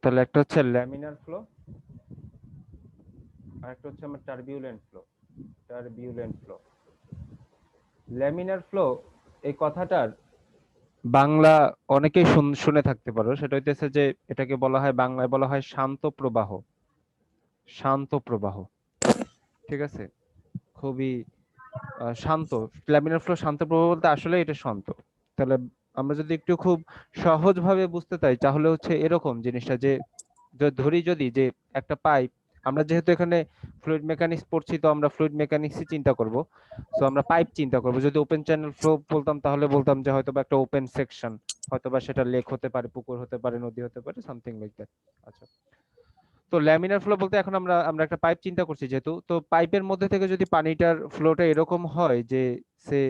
তাহলে একটা হচ্ছে ল্যামিনার ফ্লো, আর একটা হচ্ছে আমার টার্বিউলেন্ট ফ্লো। টার্বিউলেন্ট ফ্লো, ল্যামিনার ফ্লো, এই কথাটার বাংলা অনেকেই শুনে থাকতে পারো, সেটা হইতেছে যে এটাকে বলা হয়, বাংলায় বলা হয় শান্ত প্রবাহ। শান্ত প্রবাহ, ঠিক আছে, খুবই শান্ত। ল্যামিনার ফ্লো শান্ত প্রবাহ বলতে আসলে এটা শান্ত। তাহলে আমরা যদি একটু খুব সহজ ভাবে বুঝতে চাই তাহলে হচ্ছে এরকম জিনিসটা যে, ধরি যদি যে একটা পাইপ, আমরা যেহেতু এখানে ফ্লুইড মেকানিক্স পড়ছি তো আমরা ফ্লুইড মেকানিক্সই চিন্তা করব। সো আমরা পাইপ চিন্তা করব। যদি ওপেন চ্যানেল ফ্লো বলতাম তাহলে বলতাম যে হয়তো বা একটা ওপেন সেকশন, হয়তো বা সেটা লেক হতে পারে, পুকুর হতে পারে, নদী হতে পারে, সামথিং লাইক দ্যাট। আচ্ছা, তো ল্যামিনার ফ্লো বলতে এখন আমরা আমরা একটা পাইপ চিন্তা করছি যেহেতু, তো পাইপের মধ্যে থেকে যদি পানিটার ফ্লোটা এরকম হয় যে সে,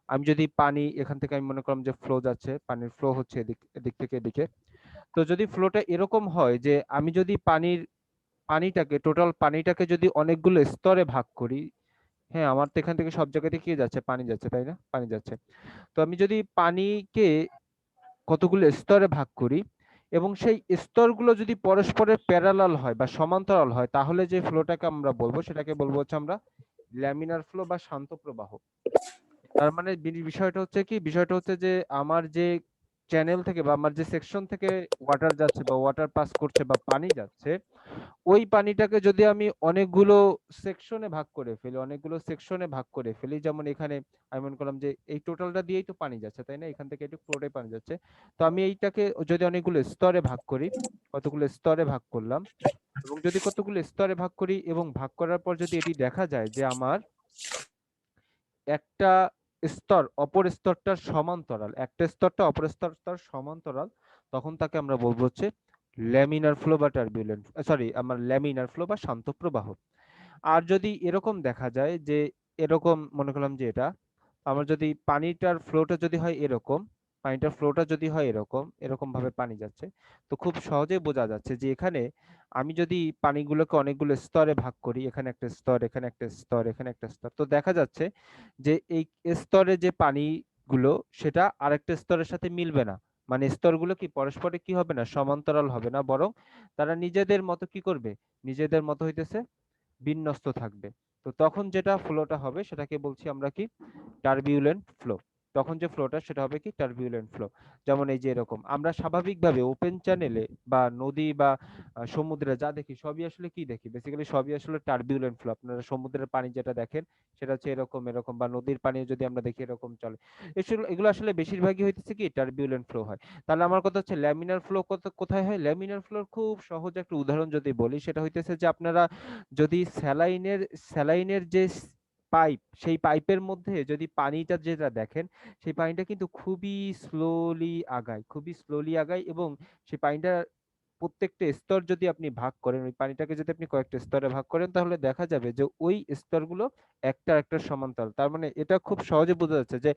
আমি যদি পানি এখান থেকে, আমি মনে করলাম যে ফ্লো যাচ্ছে, পানির ফ্লো হচ্ছে এদিক এদিক থেকে এদিকে। তো যদি ফ্লোটা এরকম হয় যে আমি যদি পানিটাকে, টোটাল পানিটাকে যদি অনেকগুলো স্তরে ভাগ করি, হ্যাঁ আমার তো এখান থেকে সব জায়গাতে কি যাচ্ছে, পানি যাচ্ছে, তাই না, পানি যাচ্ছে। তো আমি যদি পানিকে কতগুলো স্তরে ভাগ করি এবং সেই স্তরগুলো যদি পরস্পরের প্যারালাল হয় বা সমান্তরাল হয়, তাহলে যে ফ্লোটাকে আমরা বলবো সেটাকে বলবো হচ্ছে আমরা ল্যামিনার ফ্লো বা শান্ত প্রবাহ। তার মানে বিষয়টা হচ্ছে কি, বিষয়টা হচ্ছে যে আমার যে চ্যানেল থেকে বা আমার যে সেকশন থেকে ওয়াটার যাচ্ছে বা ওয়াটার পাস করছে বা পানি যাচ্ছে, ওই পানিটাকে যদি আমি অনেকগুলো সেকশনে ভাগ করে ফেলি, অনেকগুলো সেকশনে ভাগ করে ফেলি, যেমন এখানে আমি মনে করলাম যে এই টোটালটা দিয়েই তো পানি যাচ্ছে, তাই না, এখান থেকে একটু পুরোটাই পানি যাচ্ছে। তো আমি এইটাকে যদি অনেকগুলো স্তরে ভাগ করি, কতগুলো স্তরে ভাগ করলাম, এবং যদি কতগুলো স্তরে ভাগ করি এবং ভাগ করার পর যদি এটি দেখা যায় যে আমার একটা স্তর অপর স্তরটার সমান্তরাল, একটা স্তরটা অপর স্তরটার সমান্তরাল, তখন তাকে আমরা বলবো হচ্ছে ল্যামিনার ফ্লো বা টার্বিউলেন্ট, সরি আমার ল্যামিনার ফ্লো বা শান্ত প্রবাহ। আর যদি এরকম দেখা যায় যে, এরকম মনে করলাম যে এটা আমার যদি পানিটার ফ্লোটা যদি হয় এরকম, পানিটার ফ্লোটা যদি হয় এরকম, এরকম ভাবে পানি যাচ্ছে, তো খুব সহজেই বোঝা যাচ্ছে যে এখানে আমি যদি পানিগুলোকে অনেকগুলো স্তরে ভাগ করি, এখানে একটা স্তর, এখানে একটা স্তর, এখানে একটা স্তর, তো দেখা যাচ্ছে যে এই স্তরে যে পানিগুলো সেটা আরেকটা স্তরের সাথে মিলবে না। মানে স্তরগুলো কি পরস্পরে কি হবে না, সমান্তরাল হবে না, বরং তারা নিজেদের মতো কি করবে, নিজেদের মতো হইতেছে বিন্যস্ত থাকবে। তো তখন যেটা ফ্লোটা হবে সেটাকে বলছি আমরা কি, টার্বিউলেন্ট ফ্লো। তখন যে ফ্লোটা সেটা হবে কি, টার্বিউলেন্ট ফ্লো। যেমন এই যে এরকম আমরা স্বাভাবিকভাবে ওপেন চ্যানেলে বা নদী বা সমুদ্রে যা দেখি সবই আসলে কি দেখি, বেসিক্যালি সবই আসলে টার্বিউলেন্ট ফ্লো। আপনারা সমুদ্রের পানি যেটা দেখেন সেটা হচ্ছে এরকম এরকম, বা নদীর পানি যদি আমরা দেখি এরকম চলে। এগুলো আসলে বেশিরভাগই হইতেছে কি টার্বিউলেন্ট ফ্লো হয়। তাহলে আমার কথা হচ্ছে ল্যামিনার ফ্লো কোথায় হয়। ল্যামিনার ফ্লোর খুব সহজ একটা উদাহরণ যদি বলি, সেটা হইতেছে যে আপনারা যদি স্যালাইনের যে পাইপ, সেই পাইপের মধ্যে যদি পানিটা যেটা দেখেন, সেই পানিটা কিন্তু খুবই স্লোলি আগায়, খুবই স্লোলি আগায়, এবং সেই পানিটা প্রত্যেকটা স্তর যদি আপনি ভাগ করেন, ওই পানিটাকে যদি আপনি কয়েকটা স্তরে ভাগ করেন, তাহলে দেখা যাবে যে ওই স্তরগুলো একটা একটা সমান্তরাল। তার মানে এটা খুব সহজে বোঝা যাচ্ছে যে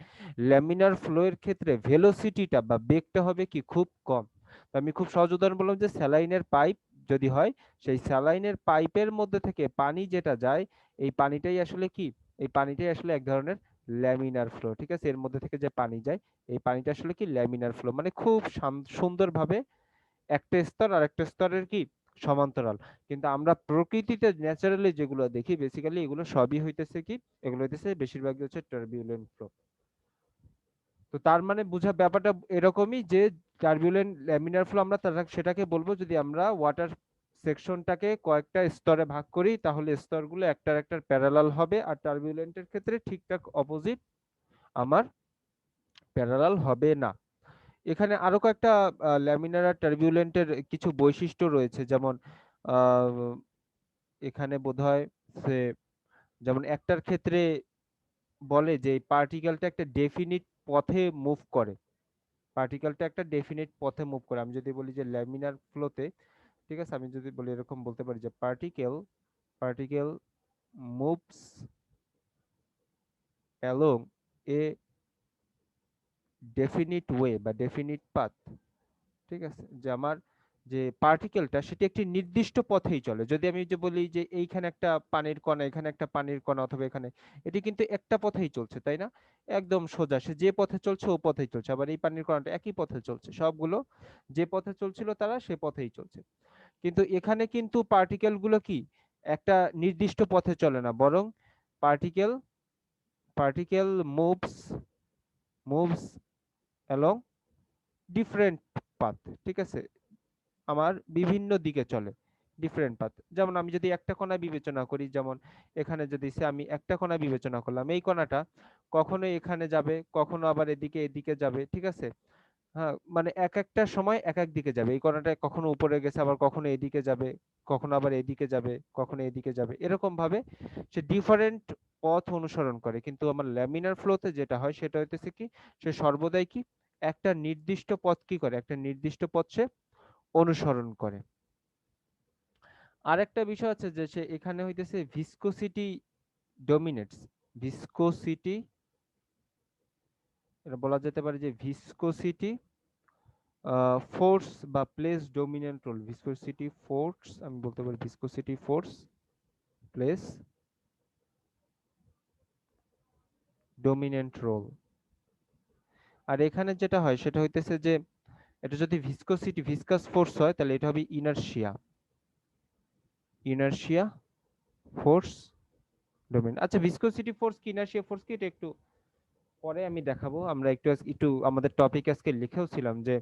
ল্যামিনার ফ্লো এর ক্ষেত্রে ভেলোসিটিটা বা বেগটা হবে কি, খুব কম। তো আমি খুব সহজ উদাহরণ বললাম যে স্যালাইনের পাইপ যদি হয়, সেই স্যালাইনের পাইপের মধ্যে থেকে পানি যেটা যায়, এই পানিটাই আসলে কি, এই পানিটাই আসলে এক ধরনের ল্যামিনার ফ্লো, ঠিক আছে। এর মধ্যে থেকে যে পানি যায়, এই পানিটা আসলে কি ল্যামিনার ফ্লো, মানে খুব সুন্দরভাবে একটা স্তর আর একটা স্তরের কি সমান্তরাল। কিন্তু আমরা প্রকৃতিতে ন্যাচারালি যেগুলো দেখি বেসিক্যালি এগুলো সবই হইতেছে কি, এগুলো হইতেছে বেশিরভাগই হচ্ছে টার্বিউলেন্ট ফ্লো। তো তার মানে বোঝা ব্যাপারটা এরকমই যে টার্বিউলেন্ট ল্যামিনার ফ্লো আমরা সেটাকে বলবো যদি আমরা ওয়াটার সেকশনটাকে কয়েকটা স্তরে ভাগ করি, তাহলে স্তরগুলো একটার একটার প্যারালাল হবে। আর টার্বিউলেন্টের ক্ষেত্রে ঠিকঠাক অপোজিট, আমার প্যারালাল হবে না। এখানে আরো কয়েকটা ল্যামিনার আর টার্বিউলেন্টের কিছু বৈশিষ্ট্য রয়েছে, যেমন আহ, এখানে বোধহয় সে, যেমন একটার ক্ষেত্রে বলে যে পার্টিকেলটা একটা ডেফিনিট পথে মুভ করে, পার্টিকেলটা একটা ডেফিনিট পথে মুভ করে। আমি যদি বলি যে ল্যামিনার ফ্লোতে, ঠিক আছে, আমি যদি বলি এরকম বলতে পারি যে পার্টিকেল মুভস অ্যালং এ ডেফিনিট ওয়ে বা ডেফিনিট পাথ, ঠিক আছে, যে আমার যে পার্টিকেলটা সেটি একটি নির্দিষ্ট পথেই চলে। যদি আমি যে বলি যে এইখানে একটা পানির কণা, এখানে একটা পানির কণা, অথবা এখানে, এটি কিন্তু একটা পথেই চলছে, তাই না? একদম সোজা, সে যে পথে চলছে ও পথেই চলছে। আবার এই পানির কণাটা একই পথে চলছে, সবগুলো যে পথে চলছিল তারা সে পথেই চলছে। কিন্তু এখানে কিন্তু পার্টিকেল গুলো কি একটা নির্দিষ্ট পথে চলে না, বরং particle particle moves moves along different path. ঠিক আছে, আমার বিভিন্ন দিকে চলে, ডিফারেন্ট পাথ। যেমন আমি যদি একটা কণা বিবেচনা করি, যেমন এখানে যদি সে আমি একটা কণা বিবেচনা করলাম, এই কণাটা কখনো এখানে যাবে, কখনো আবার এদিকে এদিকে যাবে, ঠিক আছে। হ্যাঁ, মানে এক একটা সময় এক এক দিকে যাবে। এই কণাটা কখনো উপরে গেছে, আবার কখনো এদিকে যাবে, কখনো আবার এদিকে যাবে, কখনো এদিকে যাবে, এরকম ভাবে সে ডিফারেন্ট পথ অনুসরণ করে। কিন্তু আমার ল্যামিনার ফ্লোতে যেটা হয় সেটা হইতেছে কি, সে সর্বদাই কি একটা নির্দিষ্ট পথ কি করে, একটা নির্দিষ্ট পথ সে অনুসরণ করে। আরেকটা বিষয় আছে যে সে এখানে হইতেছে ভিসকোসিটি ডমিনেটস। ভিসকোসিটি, এটা বলা যেতে পারে যে ভিসকোসিটি ফোর্স বা plays dominant role. Viscosity force, আমি বলতে পারি viscosity force plays dominant role. আর এখানে যেটা হয় সেটা হইতেছে যে এটা যদি ভিসকোসিটি ভিসকাস ফোর্স হয় তাহলে এটা হবে ইনারশিয়া, ইনারশিয়া ফোর্স ডোমেন। আচ্ছা, ভিসকোসিটি ফোর্স কি ইনারশিয়া ফোর্স কি এটা একটু পরে আমি দেখাবো। আমরা একটু একটু আমাদের টপিক আজকে লিখেও ছিলাম যে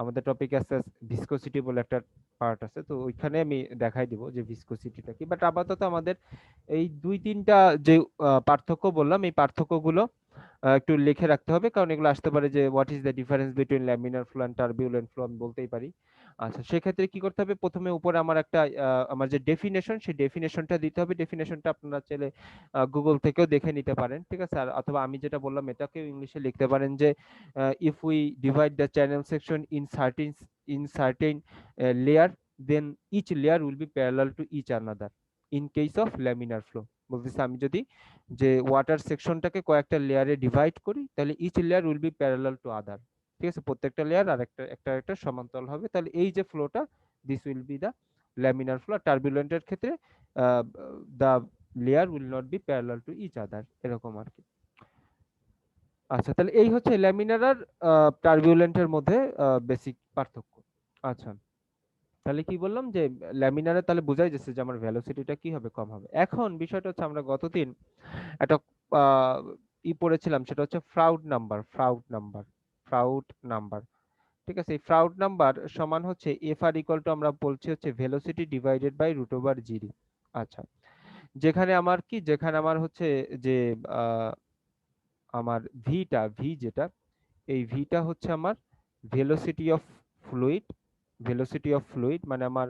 আমাদের টপিক আছে ভিসকোসিটি বলে একটা পার্ট আছে, তো ওইখানে আমি দেখাই দিব যে ভিসকোসিটিটা কি। বাট আপাতত আমাদের এই দুই তিনটা যে পার্থক্য বললাম, এই পার্থক্যগুলো একটু লিখে রাখতে হবে, কারণ এগুলো আসতে পারে যে what is the difference between laminar flow and turbulent flow, আমি বলতেই পারি। আচ্ছা, সেক্ষেত্রে কি করতে হবে, প্রথমে উপরে আমার একটা আমার যে ডেফিনেশন, সেই ডেফিনেশনটা দিতে হবে। ডেফিনেশনটা আপনারা চাইলে গুগল থেকেও দেখে নিতে পারেন, ঠিক আছে। আর অথবা আমি যেটা বললাম এটাকেও ইংলিশে লিখতে পারেন যে if we divide the channel section in certain layer, then each layer will be parallel to each another in case of laminar flow. বলতেছে আমি যদি যে ওয়াটার সেকশনটাকে কয়েকটা লেয়ারে ডিভাইড করি, তাহলে each layer will be parallel to other. ঠিক আছে, প্রত্যেকটা লেয়ার আর একটা একটা একটা সমান্তরাল হবে। তাহলে এই যে ফ্লোটা, this will be the laminar flow. টার্বুলেন্টের ক্ষেত্রে the layer will not be parallel to each other, এরকম আর কি। আচ্ছা, তাহলে এই হচ্ছে ল্যামিনার আর টার্বুলেন্টের মধ্যে বেসিক পার্থক্য। আচ্ছা, তাহলে কি বললাম যে ল্যামিনারে তাহলে বোঝাই যাচ্ছে যে আমার ভেলোসিটিটা কি হবে, কম হবে। এখন বিষয়টা হচ্ছে আমরা গতদিন একটা আহ, পড়েছিলাম, সেটা হচ্ছে ফ্রাউড নাম্বার। ফ্রাউড নাম্বার, ঠিক আছে। এই ফ্রাউড নাম্বার সমান হচ্ছে এফ আর ইকুয়াল টু, আমরা বলছি হচ্ছে velocity divided by root over GD. আচ্ছা, যেখানে আমার কি, যেখানে আমার হচ্ছে যে আহ, আমার ভি যেটা, এই ভিটা হচ্ছে আমার velocity of fluid. Velocity of fluid মানে আমার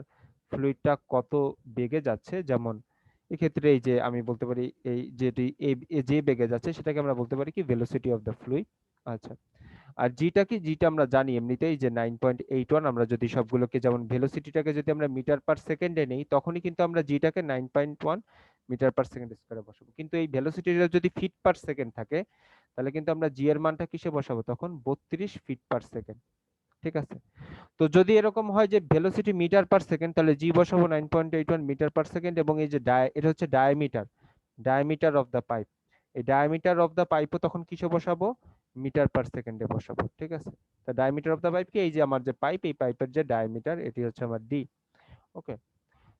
ফ্লুইডটা কত বেগে যাচ্ছে। যেমন এক্ষেত্রে এই যে আমি বলতে পারি এই যেটি যে বেগে যাচ্ছে সেটাকে আমরা বলতে পারি কি ভেলোসিটি অফ দ্য ফ্লুইড। আচ্ছা, আর জিটা কি, জিটা আমরা জানি এমনিতেই যে 9.81। আমরা যদি সবগুলোকে যেমন ভেলোসিটিটাকে যদি আমরা মিটার পার সেকেন্ডে নেই, তখনই কিন্তু আমরা জিটাকে 9.1 মিটার পার সেকেন্ড স্কয়ারে বসাবো। কিন্তু এই ভেলোসিটিটা যদি ফিট পার সেকেন্ড থাকে, তাহলে কিন্তু আমরা জি এর মানটা কিসে বসাবো, তখন 32 ফিট পার সেকেন্ড। ঠিক আছে, তো যদি এরকম হয় যে ভেলোসিটি মিটার পার সেকেন্ড, তাহলে জি বসাবো 9.81 মিটার পার সেকেন্ড। এবং এই যে এটা হচ্ছে diameter, diameter of the pipe. এই ডায়ামিটার অফ দ্য পাইপও তখন কিসে বসাবো, মিটার পার সেকেন্ডে বসাবো। ঠিক আছে, তো ডায়ামিটার অফ দ্য পাইপ কি, এই যে আমার যে পাইপ, এই পাইপের যে ডায়ামিটার, এটি হচ্ছে আমার ডি। ওকে,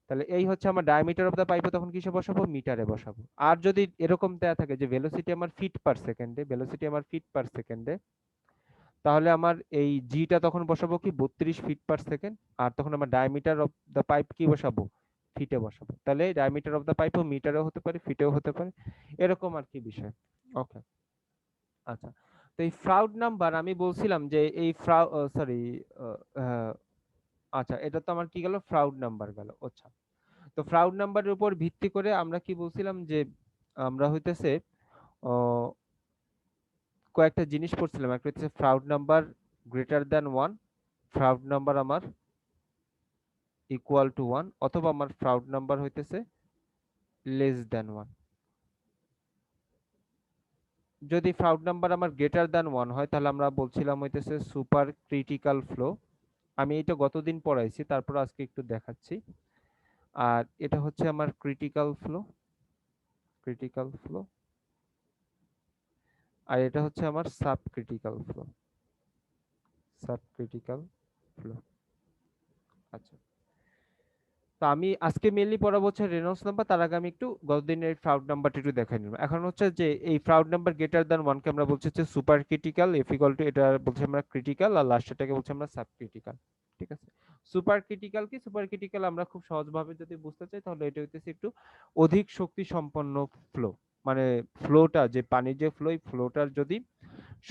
তাহলে এই হচ্ছে আমার ডায়ামিটার অফ দ্য পাইপও তখন কিসে বসাবো, মিটারে বসাবো। আর যদি এরকম দেয়া থাকে যে ভেলোসিটি আমার ফিট পার সেকেন্ডে, ভেলোসিটি আমার ফিট পার সেকেন্ডে, তাহলে আমার এই জিটা তখন বসাবো কি 32 ফিট পার সেকেন্ড। আর তখন আমার ডায়ামিটার অফ দ্য পাইপ কি বসাবো, ফিটে বসাবো। তাহলে ডায়ামিটার অফ দ্য পাইপও মিটারেও হতে পারে, ফিটেও হতে পারে, এরকম আর কি বিষয়। ওকে, আচ্ছা। তো এই ফ্রাউড নাম্বার আমি বলছিলাম যে এই সরি, আচ্ছা, এটা তো আমার কি গেল, ফ্রাউড নাম্বার গেল। আচ্ছা, তো ফ্রাউড নাম্বারের উপর ভিত্তি করে আমরা কি বলছিলাম যে আমরা হইতেছে আহ, কয়েকটা জিনিস পড়ছিলাম। একটা হচ্ছে proud number greater than one, proud number আমার ইকুয়াল টু ওয়ান, অথবা আমার ফ্রাউড নাম্বার হইতেছে লেস দ্যান ওয়ান। যদি ফ্রাউড নাম্বার আমার গ্রেটার দ্যান ওয়ান হয়, তাহলে আমরা বলছিলাম হইতেছে সুপার ক্রিটিক্যাল ফ্লো। আমি এটা গতদিন পড়াইছি, তারপর আজকে একটু দেখাচ্ছি। আর এটা হচ্ছে আমার ক্রিটিক্যাল ফ্লো, ক্রিটিক্যাল ফ্লো, আর এটা হচ্ছে আমার sub critical flow, sub critical flow. আচ্ছা, তো আমি আজকে মেইনলি পড়াবো হচ্ছে রেনল্ডস নাম্বার। তার আগে আমি একটু গতদিনের ফ্রাউড নাম্বারটা একটু দেখাই নিব। এখন হচ্ছে যে এই ফ্রাউড নাম্বার গ্রেটার দ্যান 1 কে আমরা বলছি হচ্ছে super critical, F equal to এটা বলছি আমরা ক্রিটিক্যাল, আর লাস্টেরটাকে বলছি আমরা সাব ক্রিটিক্যাল। ঠিক আছে, সুপার ক্রিটিক্যাল কি? সুপার ক্রিটিক্যাল আমরা খুব সহজভাবে যদি বুঝতে চাই তাহলে এটা হইতেছে একটু অধিক শক্তি সম্পন্ন ফ্লো, মানে ফ্লোটা যে পানির যে ফ্লো, এই ফ্লোটার যদি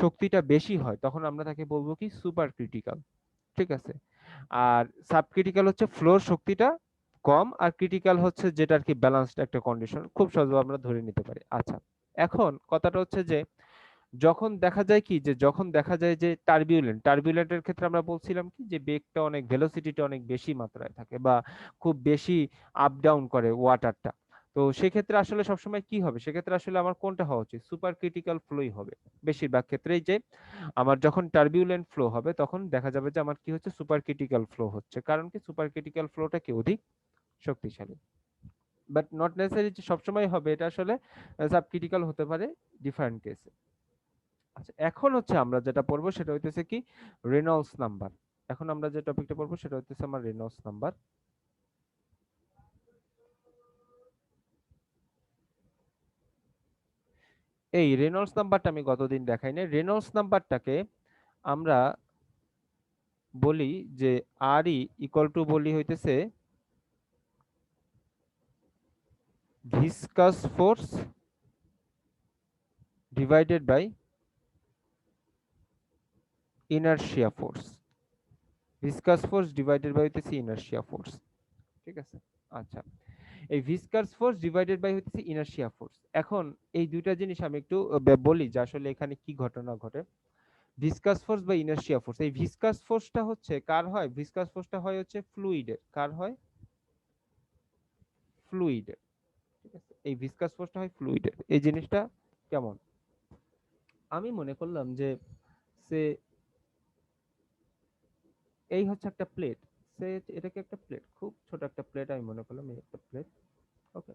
শক্তিটা বেশি হয় তখন আমরা তাকে বলবো কি সুপার ক্রিটিক্যাল। ঠিক আছে, আর সাবক্রিটিক্যাল হচ্ছে ফ্লোর শক্তিটা কম, আর ক্রিটিক্যাল হচ্ছে যেটা আর কি ব্যালেন্সড একটা কন্ডিশন, খুব সহজভাবে আমরা ধরে নিতে পারি। আচ্ছা, এখন কথাটা হচ্ছে যে যখন দেখা যায় কি, যে যখন দেখা যায় যে টার্বিউলেন্ট, টার্বিউলেন্টের ক্ষেত্রে আমরা বলছিলাম কি যে বেগটা অনেক, ভেলোসিটিটা অনেক বেশি মাত্রায় থাকে বা খুব বেশি আপ ডাউন করে ওয়াটারটা। তো সেক্ষেত্রে আসলে সবসময় কি হবে, সেক্ষেত্রে আসলে আমার কোনটা হওয়া উচিত? সুপার ক্রিটিক্যাল ফ্লোই হবে বেশিরভাগ ক্ষেত্রেই। যে আমার যখন টার্বিউলেন্ট ফ্লো হবে তখন দেখা যাবে যে আমার কি হচ্ছে, সুপার ক্রিটিক্যাল ফ্লো হচ্ছে। কারণ কি, সুপার ক্রিটিক্যাল ফ্লোটা কি অধিক শক্তিশালী। বাট নট নেসেসারি যে সবসময় হবে, এটা আসলে সাব ক্রিটিক্যাল হতে পারে ডিফারেন্ট কেসে। আচ্ছা, এখন হচ্ছে আমরা যেটা পড়বো সেটা হইতেছে কি, রেনল্ডস নাম্বার। এখন আমরা যে টপিকটা পড়বো সেটা হইতেছে আমার রেনল্ডস নাম্বার। এই রেনল্ডস নাম্বারটা আমি গতদিন দেখাই নাই। রেনল্ডস নাম্বারটাকে আমরা বলি যে আর ই ইকুয়াল টু বলি হইতেছে viscous force divided by inertia force. Viscous force divided by হইতেছে ইনারশিয়া ফোর্স। ঠিক আছে, আচ্ছা, এই ভিসকাস ফোর্স ডিভাইডেড বাই হইতেছে ইনারশিয়া ফোর্স। এখন এই দুইটা জিনিস আমি একটু বলি যে আসলে এখানে কি ঘটনা ঘটে। ভিসকাস ফোর্স বা ইনারশিয়া ফোর্স, এই ভিসকাস ফোর্সটা হচ্ছে কার হয়? ভিসকাস ফোর্সটা হয় হচ্ছে ফ্লুইডের। কার হয়? ফ্লুইডের। ঠিক আছে, এই ভিসকাস ফোর্সটা হয় ফ্লুইডের। এই জিনিসটা কেমন? আমি মনে করলাম যে সে এই হচ্ছে একটা প্লেট, সে এটাকে একটা প্লেট, খুব ছোট একটা প্লেট আমি মনে করলাম, এই একটা প্লেট। ওকে,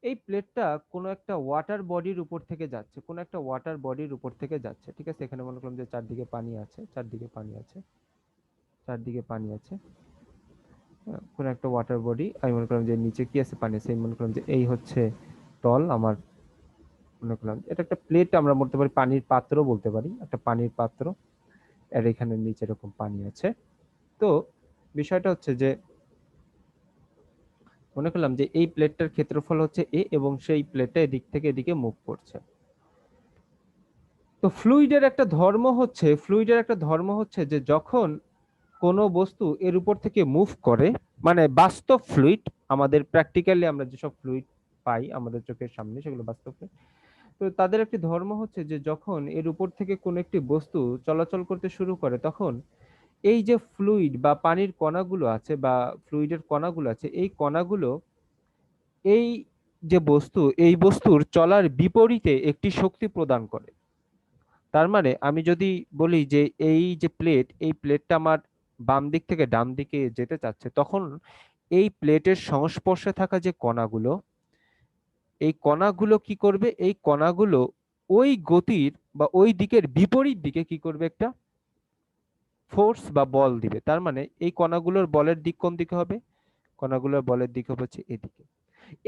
এই প্লেটটা কোনো একটা ওয়াটার বডির উপর থেকে যাচ্ছে, কোনো একটা ওয়াটার বডির উপর থেকে যাচ্ছে। ঠিক আছে, এখানে মনে করলাম যে চারদিকে পানি আছে, চারদিকে পানি আছে, চারদিকে পানি আছে। কোনো একটা ওয়াটার বডি, আমি মনে করলাম যে নিচে কি আছে, পানি আছে। আমি মনে করলাম যে এই হচ্ছে তল আমার, মনে করলাম এটা একটা প্লেট, আমরা বলতে পারি পানির পাত্র বলতে পারি, একটা পানির পাত্র। আর এখানে নিচে এরকম পানি আছে। তো বিষয়টা হচ্ছে যে মনে করলাম যে এই প্লেটটার ক্ষেত্রফল হচ্ছে এ, এবং সেই প্লেটটা এদিক থেকে এদিকে মুভ করছে। তো ফ্লুইডের একটা ধর্ম হচ্ছে, ফ্লুইডের একটা ধর্ম হচ্ছে যে যখন কোনো বস্তু এর উপর থেকে মুভ করে, মানে বাস্তব ফ্লুইড, আমাদের প্র্যাকটিক্যালি আমরা যেসব ফ্লুইড পাই আমাদের চোখের সামনে সেগুলো বাস্তব ফ্লুইড। তো তাদের একটি ধর্ম হচ্ছে যে যখন এর উপর থেকে কোনো একটি বস্তু চলাচল করতে শুরু করে তখন এই যে ফ্লুইড বা পানির কণাগুলো আছে বা ফ্লুইডের কণাগুলো আছে, এই কণাগুলো এই যে বস্তু, এই বস্তুর চলার বিপরীতে একটি শক্তি প্রদান করে। তার মানে আমি যদি বলি যে এই যে প্লেট, এই প্লেটটা আমার বাম দিক থেকে ডান দিকে যেতে চাচ্ছে, তখন এই প্লেটের সংস্পর্শে থাকা যে কণাগুলো, এই কণাগুলো কি করবে? এই কণাগুলো ওই গতির বা ওই দিকের বিপরীত দিকে কি করবে? একটা ফোর্স বা বল দিবে। তার মানে এই কণাগুলোর বলের দিক কোন দিকে হবে? কণাগুলোর বলের দিক হবে হচ্ছে এদিকে।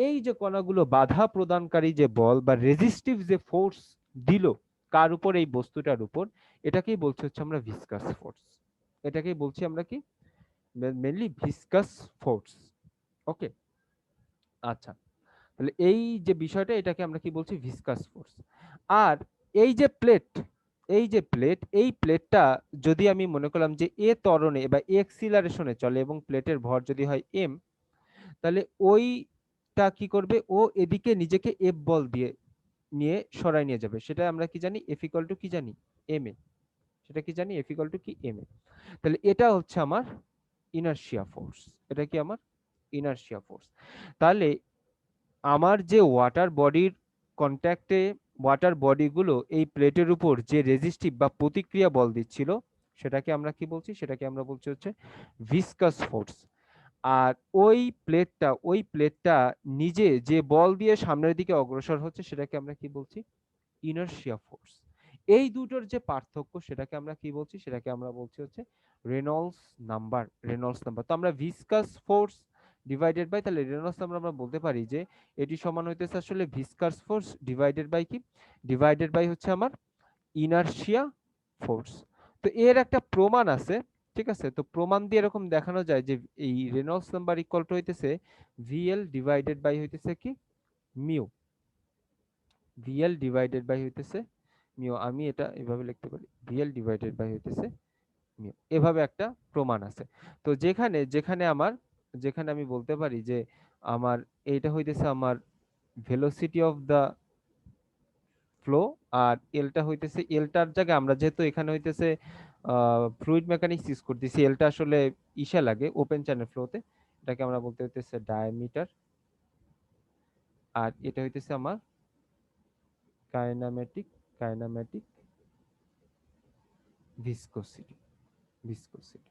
এই যে কণাগুলো বাধা প্রদানকারী যে বল বা রেজিস্টিভ যে ফোর্স দিল কার উপর? এই বস্তুটার উপর, এটাকেই বলছি হচ্ছে আমরা ভিসকাস ফোর্স। এটাকেই বলছি আমরা কি, মেনলি ভিসকাস ফোর্স। ওকে, আচ্ছা, তাহলে এই যে বিষয়টা, এটাকে আমরা কি বলছি? Viscous force. আর এই যে প্লেট, এই যে প্লেট, এই প্লেটটা যদি আমি মনে করলাম যে এ ত্বরণে বা এক্সিলারেশনে চলে এবং প্লেটের ভর যদি হয় এম, তাহলে ওইটা কি করবে? ও এদিকে নিজেকে এফ বল দিয়ে নিয়ে সরাই নিয়ে যাবে। সেটা আমরা কি জানি? এফ ইকুয়াল টু কি জানি? M A. সেটা কি জানি? এফ ইকুয়াল টু কি? M A. তাহলে এটা হচ্ছে আমার ইনারশিয়া ফোর্স। এটা কি আমার ইনারশিয়া ফোর্স। তাহলে আমার যে ওয়াটার বডির কন্ট্যাক্টে ওয়াটার বডিগুলো এই প্লেটের উপর যে রেজিস্টিভ বা প্রতিক্রিয়া বল দিচ্ছিল, সেটাকে আমরা কি বলছি, সেটাকে আমরা বলছি হচ্ছে ভিসকাস ফোর্স। আর ওই প্লেটটা নিজে যে বল দিয়ে সামনের দিকে অগ্রসর হচ্ছে সেটাকে আমরা কি বলছি, ইনার্শিয়া ফোর্স। এই দুটোর যে পার্থক্য সেটাকে আমরা কি বলছি, সেটাকে আমরা বলছি হচ্ছে রেনল্ডস নাম্বার। রেনল্ডস নাম্বার, তো আমরা ভিসকাস ফোর্স ডিভাইডেড বাই, তাহলে রেনল্ডস নাম্বার আমরা বলতে পারি যে এটি সমান হইতেছে আসলে ভিসকাস ফোর্স ডিভাইডেড বাই কি, ডিভাইডেড বাই হচ্ছে আমার ইনার্শিয়া ফোর্স। তো এর একটা প্রমাণ আছে, ঠিক আছে, তো প্রমাণ দিয়ে এরকম দেখানো যায় যে এই রেনল্ডস নাম্বার ইকুয়াল টু হইতেছে ভিএল ডিভাইডেড বাই হইতেছে কি মিউ, ভিএল ডিভাইডেড বাই হইতেছে মিউ। আমি এটা এভাবে লিখতে পারি, ভিএল ডিভাইডেড বাই হইতেছে মিউ, এভাবে একটা প্রমাণ আছে। তো যেখানে যেখানে আমার, যেখানে আমি বলতে পারি যে আমার এইটা হইতেছে আমার ভেলোসিটি অফ দা ফ্লো, আর এলটা হইতেছে, এলটার জায়গায় আমরা যেহেতু এখানে হইতেছে ফ্লুইড মেকানিক্স ইউজ করতেছি, এলটা আসলে ইসে লাগে ওপেন চ্যানেল ফ্লোতে, এটাকে আমরা বলতে হইতেছে ডায়ামিটার, আর এটা হইতেছে আমার কাইনামেটিক, কাইনামেটিক ভিসকোসিটি, ভিসকোসিটি।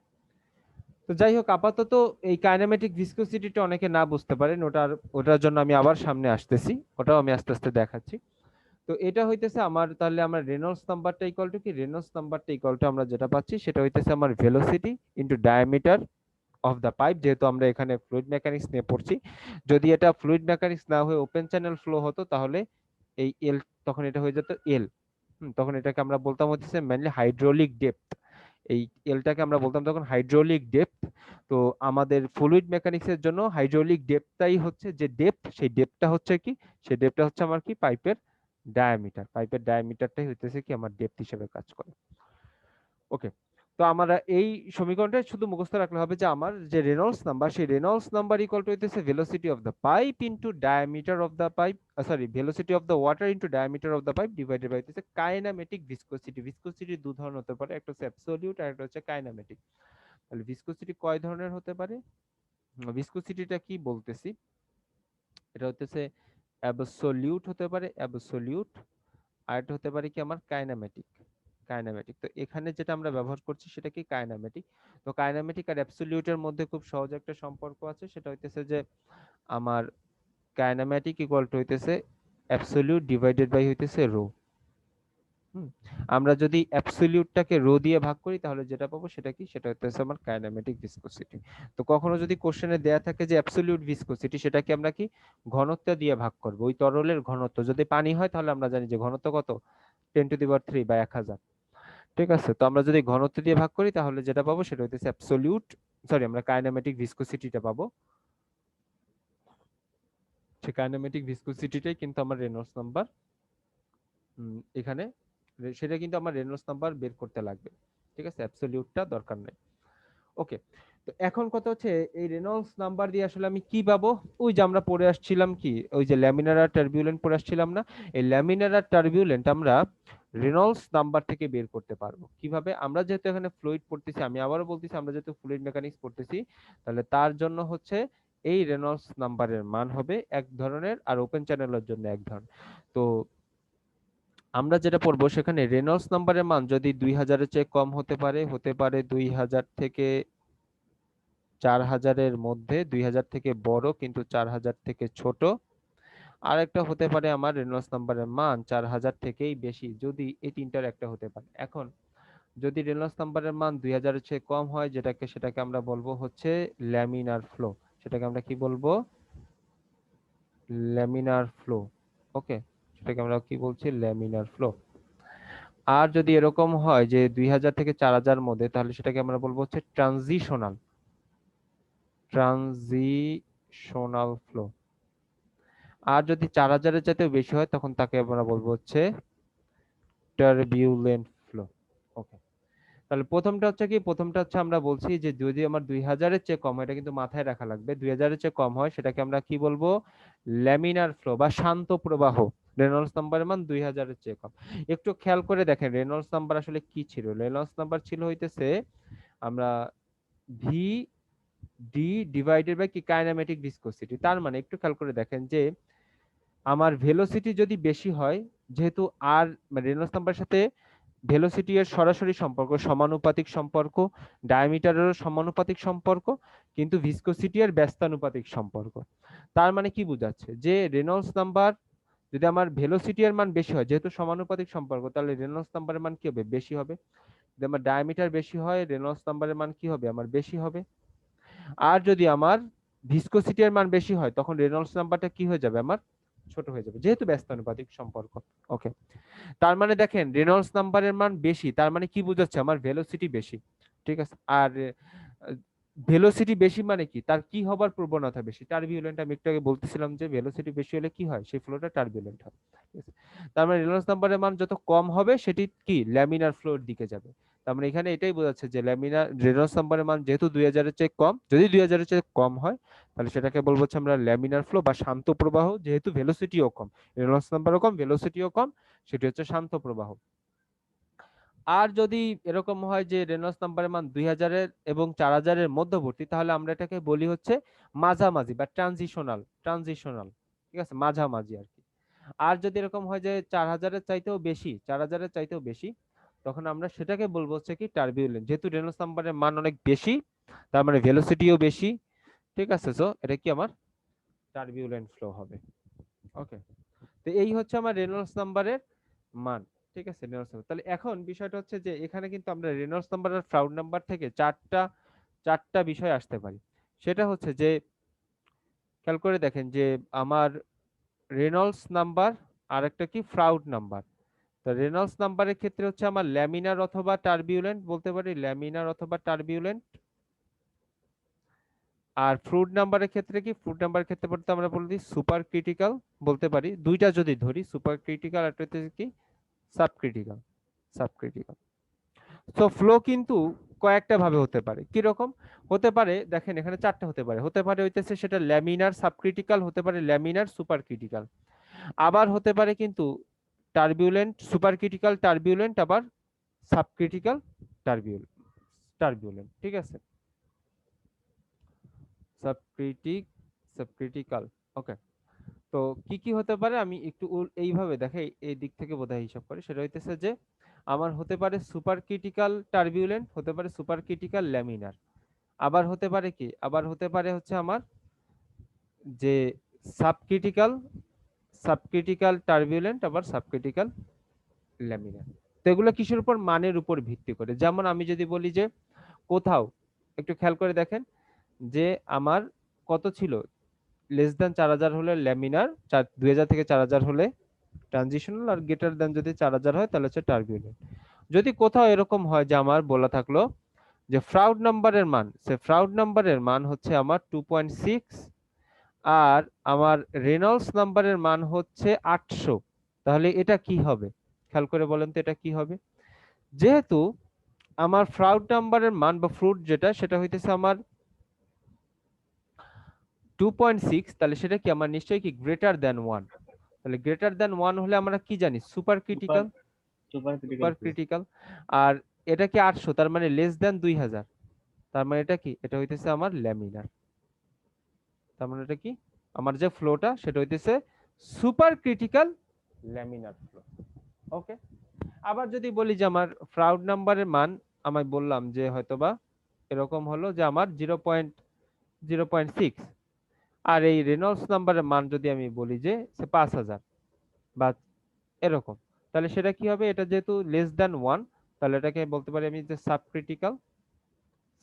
তো যাই হোক, আপাতত এই কাইনেমেটিক ভিসকোসিটিটা অনেকে না বুঝতে পারেন, ওটার জন্য আমি আবার সামনে আসতেছি, ওটাও আমি আস্তে আস্তে দেখাচ্ছি। তো এটা হইতেছে আমার, তাহলে আমরা রেনল্ডস নাম্বারটা ইকুয়াল টু কি, রেনল্ডস নাম্বারটা ইকুয়াল টু আমরা যেটা পাচ্ছি সেটা হইতেছে আমার velocity into diameter of the pipe, যেহেতু আমরা এখানে ফ্লুইড মেকানিক্স নিয়ে পড়ছি। যদি এটা ফ্লুইড মেকানিক্স না হয়ে ওপেন চ্যানেল ফ্লো হতো তাহলে এই এল, তখন এটা হয়ে যেত এল, তখন এটাকে আমরা বলতাম হচ্ছে মেনলি হাইড্রোলিক ডেপথ। এই এলটাকে আমরা বলতাম তখন হাইড্রোলিক ডেপথ। তো আমাদের ফ্লুইড মেকানিক্স এর জন্য হাইড্রোলিক ডেপথটাই হচ্ছে যে ডেপথ, সেই ডেপথটা হচ্ছে কি, সেই ডেপথটা হচ্ছে আমার কি পাইপের ডায়ামিটার, পাইপের ডায়ামিটারটাই হইতেছে কি আমার ডেপথ হিসেবে কাজ করে। ওকে, তো আমরা এই সমীকরণটা শুধু মুখস্থ রাখলে হবে যে আমার যে রেনল্ডস নাম্বার, সেই রেনল্ডস নাম্বার ইকুয়াল টু হইতেছে velocity of the pipe into diameter of the pipe, sorry velocity of the water into diameter of the pipe divided by হইতেছে কাইনামেটিক ভিসকোসিটি। ভিসকোসিটি দু ধরনের হতে পারে, একটা হচ্ছে অ্যাবসোলিউট আর একটা হচ্ছে কাইনামেটিক। তাহলে ভিসকোসিটি কয় ধরনের হতে পারে, ভিসকোসিটিটা কি বলতেছি, এটা হইতেছে অ্যাবসোলিউট হতে পারে, অ্যাবসোলিউট, আর এটা হতে পারে কি আমার কাইনামেটিক, কাইনামেটিক। তো এখানে যেটা আমরা ব্যবহার করছি সেটা কি কাইনামেটিক। তো কাইনামেটিক আর অ্যাবসোলিউটের মধ্যে খুব সহজ একটা সম্পর্ক আছে, সেটা হইতেছে যে আমার কাইনামেটিক ইকুয়াল টু হইতেছে অ্যাবসোলিউট ডিভাইডেড বাই হইতেছে রো। আমরা যদি অ্যাবসোলিউটটাকে রো দিয়ে ভাগ করি তাহলে যেটা পাবো সেটা কি, সেটা হচ্ছে আমার কাইনেমেটিক ভিসকোসিটি। তো কখনো যদি কোশ্চেনে দেয়া থাকে যে অ্যাবসোলিউট ভিসকোসিটি, সেটাকে আমরা কি ঘনত্ব দিয়ে ভাগ করব, ওই তরলের ঘনত্ব। যদি পানি হয় তাহলে আমরা জানি যে ঘনত্ব কত, 10⁻³ বা 1000, ঠিক আছে। তো আমরা যদি ঘনত্ব দিয়ে ভাগ করি তাহলে যেটা পাবো সেটা হচ্ছে অ্যাবসোলিউট, সরি আমরা কাইনেমেটিক ভিসকোসিটিটা পাবো। সেই কাইনেমেটিক ভিসকোসিটিটাই কিন্তু আমার রেনল্ডস নাম্বার, এখানে সেটা কিন্তু আমার রেনল্ডস নাম্বার বের করতে লাগবে, ঠিক আছে, অ্যাবসলিউটটা দরকার নেই। ওকে, তো এখন কথা হচ্ছে এই রেনল্ডস নাম্বার দিয়ে আসলে আমি কি পাবো, ওই যে আমরা পড়ে আসছিলাম কি, ওই যে ল্যামিনার আর টার্বিউলেন্ট পড়ে আসছিলাম না, এই ল্যামিনার আর টার্বিউলেন্ট আমরা রেনল্ডস নাম্বার থেকে বের করতে পারবো কিভাবে। আমরা যেহেতু এখানে ফ্লুইড পড়তেছি, আমি আবারও বলতেছি আমরা যেহেতু ফ্লুইড মেকানিক্স পড়তেছি, তাহলে তার জন্য হচ্ছে এই রেনল্ডস নাম্বারের মান হবে এক ধরনের আর ওপেন চ্যানেলের জন্য এক ধরনের। তো আমরা যেটা পড়বো সেখানে রেনল্ডস নাম্বারের মান যদি 2000-এর চেয়ে কম হতে পারে, হতে পারে 2000 থেকে 4000-এর মধ্যে, 2000 থেকে বড় কিন্তু 4000 থেকে ছোট, আর একটা হতে পারে আমার রেনল্ডস নাম্বারের মান 4000 থেকেই বেশি, যদি এই তিনটার একটা হতে পারে। এখন যদি রেনল্ডস নাম্বারের মান 2000-এর চেয়ে কম হয়, সেটাকে আমরা বলবো হচ্ছে ল্যামিনার ফ্লো, সেটাকে আমরা কি বলবো, ল্যামিনার ফ্লো। ওকে, সেটাকে আমরা কি বলছি, ল্যামিনার ফ্লো। আর যদি এরকম হয় যে 2000 থেকে 4000 মধ্যে, তাহলে সেটাকে আমরা বলবো হচ্ছে ট্রানজিশনাল, ট্রানজিশনাল ফ্লো। আর যদি 4000-এর চাইতেও বেশি হয় তখন তাকে আমরা বলবো হচ্ছে টার্বিউলেন্ট ফ্লো। ওকে, তাহলে প্রথমটা হচ্ছে কি, প্রথমটা হচ্ছে আমরা বলছি যে যদি আমার 2000-এর চেয়ে কম হয়, এটা কিন্তু মাথায় রাখা লাগবে, 2000-এর চেয়ে কম হয় সেটাকে আমরা কি বলবো, ল্যামিনার ফ্লো বা শান্ত প্রবাহ। রেনল্ডস নাম্বারের মান 2000-এর চেয়ে কম। একটু খেয়াল করে দেখেন রেনল্ডস নাম্বার আসলে কি ছিল, রেনল্ডস নাম্বার ছিল হইতেছে আমরা ভি ডি ডিভাইডেড বাই কি কাইনেমেটিক ভিসকোসিটি। তার মানে একটু খেয়াল করে দেখেন যে আমার ভেলোসিটি যদি বেশি হয়, যেহেতু আর রেনল্ডস নাম্বারের সাথে ভেলোসিটি এর সরাসরি সম্পর্ক সমানুপাতিক সম্পর্ক, ডায়ামিটারেরও সমানুপাতিক সম্পর্ক, কিন্তু ভিসকোসিটি এর ব্যস্তানুপাতিক সম্পর্ক। তার মানে কি বোঝাচ্ছে যে রেনল্ডস নাম্বার যদি আমার ভেলোসিটি এর মান বেশি হয়, যেহেতু সমানুপাতিক সম্পর্ক, তাহলে রেনল্ডস নাম্বারের মান কি হবে? বেশি হবে। যদি আমার ডায়ামিটার বেশি হয়, রেনল্ডস নাম্বারের মান কি হবে? আমার বেশি হবে। আর যদি আমার ভিসকোসিটি এর মান বেশি হয়, তখন রেনল্ডস নাম্বারটা কি হয়ে যাবে? আমার ছোট হয়ে যাবে, যেহেতু ব্যস্তানুপাতিক সম্পর্ক। ওকে, তার মানে দেখেন রেনল্ডস নাম্বারের মান বেশি, তার মানে কি বোঝাচ্ছে? আমার ভেলোসিটি বেশি। ঠিক আছে। আর ভেলোসিটি বেশি মানে কি? তার কি হবার প্রবণতা বেশি? টার্বিউলেন্ট। আমি একটু আগে বলতেছিলাম যে ভেলোসিটি বেশি হলে কি হয়? সেই ফ্লোটা টার্বিউলেন্ট হয়। ঠিক আছে? তার মানে রেনল্ডস নাম্বারের মান যত কম হবে, সেটি কি ল্যামিনার ফ্লোর দিকে যাবে। তার মানে এখানে এটাই বোঝাচ্ছে যে ল্যামিনার রেনল্ডস নাম্বারের মান যেহেতু 2000-এর চেয়ে কম, যদি 2000-এর চেয়ে কম হয়, তাহলে সেটাকে বলবো হচ্ছে আমরা ল্যামিনার ফ্লো বা শান্ত প্রবাহ, যেহেতু ভেলোসিটিও কম, রেনল্ডস নাম্বারও কম, ভেলোসিটিও কম, সেটি হচ্ছে শান্ত প্রবাহ। আর যদি এরকম হয় যে রেনল্ডস নাম্বারের মান 2000-এর এবং 4000-এর মধ্যবর্তী, তাহলে আমরা এটাকে বলি হচ্ছে মাঝামাঝি বা ট্রানজিশনাল। ট্রানজিশনাল, ঠিক আছে, মাঝামাঝি আর কি। আর যদি এরকম হয় যে 4000-এর চাইতেও বেশি, 4000-এর চাইতেও বেশি, তখন আমরা সেটাকে বলবো হচ্ছে কি টার্বিউলেন্ট। যেহেতু রেনল্ডস নাম্বারের মান অনেক বেশি, তার মানে ভেলোসিটিও বেশি। ঠিক আছে, সো এটা কি আমার টার্বিউলেন্ট ফ্লো হবে। ওকে, তো এই হচ্ছে আমার রেনল্ডস নাম্বারের মান। ঠিক আছে, রেনল্ডস নাম্বার। তাহলে এখন বিষয়টা হচ্ছে যে এখানে কিন্তু আমরা রেনল্ডস নাম্বার আর ফ্রাউড নাম্বার থেকে চারটা বিষয় আসতে পারি। সেটা হচ্ছে যে খেয়াল করে দেখেন যে আমার রেনল্ডস নাম্বার আর একটা কি ফ্রাউড নাম্বার। তো রেনল্ডস নাম্বারের ক্ষেত্রে হচ্ছে আমার ল্যামিনার অথবা টার্বিউলেন্ট বলতে পারি, ল্যামিনার অথবা টার্বিউলেন্ট। আর ফ্রুট নাম্বারের ক্ষেত্রে কি? ফ্রুট নাম্বারের ক্ষেত্রে বলতে আমরা বলি সুপার ক্রিটিক্যাল বলতে পারি। দুইটা যদি ধরি, সুপার ক্রিটিক্যাল আর একটা কি সাবক্রিটিক্যাল। সাবক্রিটিক্যাল। তো ফ্লো কিন্তু কয়েকটা ভাবে হতে পারে। কি রকম হতে পারে? দেখেন এখানে চারটা হতে পারে। হতে পারে হইতেছে সেটা ল্যামিনার সাবক্রিটিক্যাল, হতে পারে ল্যামিনার সুপার ক্রিটিক্যাল, আবার হতে পারে কিন্তু টার্বিউলেন্ট সুপার ক্রিটিক্যাল টার্বিউলেন্ট, আবার সাবক্রিটিক্যাল টার্বিউলেন্ট। ঠিক আছে, সাবক্রিটিক সাবক্রিটিক্যাল। ওকে, তো কি কি হতে পারে আমি একটু এইভাবে দেখাই, এই দিক থেকে বোধহয় হিসাব করে। সেটা হইতেছে যে আমার হতে পারে সুপার ক্রিটিক্যাল টার্বিউলেন্ট, হতে পারে সুপার ক্রিটিক্যাল ল্যামিনার, আবার হতে পারে কি, আবার হতে পারে হচ্ছে আমার যে সাবক্রিটিক্যাল সাবক্রিটিক্যাল টার্বিউলেন্ট, আবার সাবক্রিটিক্যাল ল্যামিনার। তো এগুলো কিসের উপর? মানের উপর ভিত্তি করে। যেমন আমি যদি বলি যে কোথাও, একটু খেয়াল করে দেখেন যে আমার কত ছিল, লেস দেন 4000 হলে ল্যামিনার, 2000 থেকে 4000 হলে ট্রানজিশনাল, আর গ্রেটার দেন যদি 4000 হয় তাহলে হচ্ছে টার্বিউলেন্ট। যদি কোথাও এরকম হয় যে আমার বলা থাকলো যে ফ্রাউড নাম্বারের মান, সে ফ্রাউড নাম্বারের মান হচ্ছে আমার 2.6, আর আমার রেনল্ডস নাম্বারের মান হচ্ছে 800, তাহলে এটা কি হবে? খেয়াল করে বলেন তো এটা কি হবে? যেহেতু আমার ফ্রাউড নাম্বারের মান বা ফ্রুট যেটা, সেটা হইতেছে আমার 2.6, তাহলে সেটা কি আমার নিশ্চয়ই কি গ্রেটার দেন 1। তাহলে গ্রেটার দেন 1 হলে আমরা কি জানি? Super super critical. Super critical super flow. Critical. আর এটা কি 800, তার মানে লেস দেন 2000, তার মানে এটা কি? এটা হইতেছে আমার ল্যামিনার। তার মানে এটা কি? আমার যে ফ্লোটা সেটা হইতেছে সুপার ক্রিটিক্যাল ল্যামিনার ফ্লো। ওকে, আবার যদি বলি যে আমার ফ্রাউড নাম্বারের মান, আমি বললাম যে হয়তোবা এরকম হলো যে আমার 0.6, আর এই রেনল্ডস নাম্বারের মান যদি আমি বলি যে 5000 বা এরকম, তাহলে সেটা কি হবে? এটা যেহেতু লেস দ্যান 1, তাহলে এটাকে বলতে পারি আমি যে সাবক্রিটিক্যাল।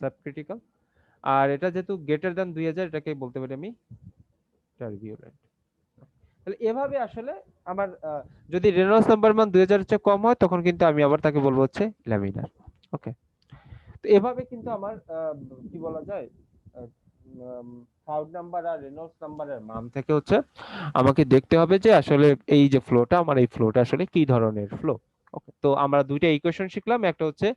সাবক্রিটিক্যাল। আর এটা যেহেতু গ্রেটার দ্যান 2000, এটাকে বলতে পারি আমি টার্বিউলেন্ট। তাহলে এভাবে আসলে আমার যদি রেনল্ডস নাম্বার মান 2000 এর চেয়ে কম হয়, তখন কিন্তু আমি আবার তাকে বলবো হচ্ছে ল্যামিনার। ওকে, তো এভাবে কিন্তু আমার কি বলা যায়, ক্লাউড নাম্বার আর রেনল্ডস নাম্বারের মান থেকে হচ্ছে আমাকে দেখতে হবে যে আসলে এই যে ফ্লোটা, আমার এই ফ্লোটা আসলে কি ধরনের ফ্লো। ওকে, তো আমরা দুইটা ইকুয়েশন শিখলাম, একটা হচ্ছে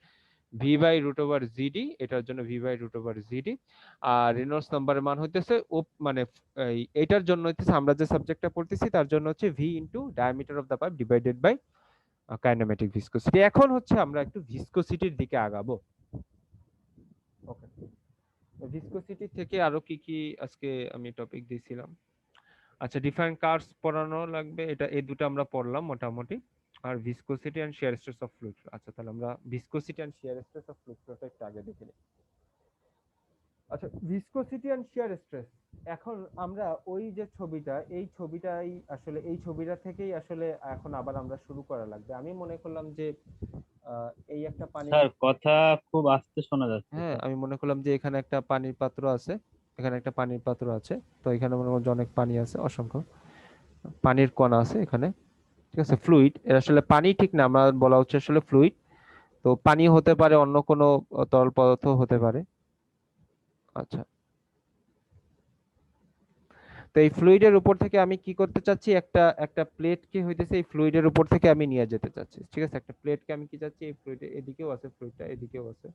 V by root over GD, এটার জন্য V by root over GD, আর রেনল্ডস নাম্বারের মান হইতেছে মানে এটার জন্য হইতেছে আমরা যে সাবজেক্টটা পড়তেছি তার জন্য হচ্ছে V into diameter of the pipe divided by kinematic viscosity. এখন হচ্ছে আমরা একটু ভিসকোসিটির দিকে আগাবো। ওকে, ভিসকোসিটি থেকে আরো কি কি আজকে আমি টপিক দিয়েছিলাম? আচ্ছা, ডিফারেন্ট কার্ভস পড়ানো লাগবে, এটা এই দুটো আমরা পড়লাম মোটামুটি। আর viscosity and shear stress of fluid. আচ্ছা, তাহলে আমরা viscosity and shear stress of ফ্লুইডটা একটু আগে দেখে নিই। আচ্ছা, ভিসকোসিটি এন্ড শিয়ার স্ট্রেস, এখন আমরা ওই যে ছবিটা, এই ছবিটাই আসলে, এই ছবিটা থেকেই আসলে এখন আবার আমরা শুরু করা লাগবে। আমি মনে করলাম যে এই একটা পানির, স্যার কথা খুব আস্তে শোনা যাচ্ছে হ্যাঁ স্যার। আমি মনে করলাম যে এখানে একটা পানির পাত্র আছে, এখানে একটা পানির পাত্র আছে, তো এখানে মনে করলাম যে অনেক পানি আছে, অসংখ্য পানির কণা আছে এখানে, ঠিক আছে, ফ্লুইড। এর আসলে পানি ঠিক না, আমরা বলা হচ্ছে আসলে ফ্লুইড। তো পানি হতে পারে, অন্য কোনো তরল পদার্থ হতে পারে। আচ্ছা, তো এই ফ্লুইডের উপর থেকে আমি কি করতে চাচ্ছি, একটা একটা প্লেটকে হইতেছে এই ফ্লুইডের উপর থেকে আমি নিয়ে যেতে চাচ্ছি, ঠিক আছে, একটা প্লেটকে আমি কি চাচ্ছি, এই ফ্লুইডের এদিকেও আছে, ফ্লুইডটা এদিকেও আছে।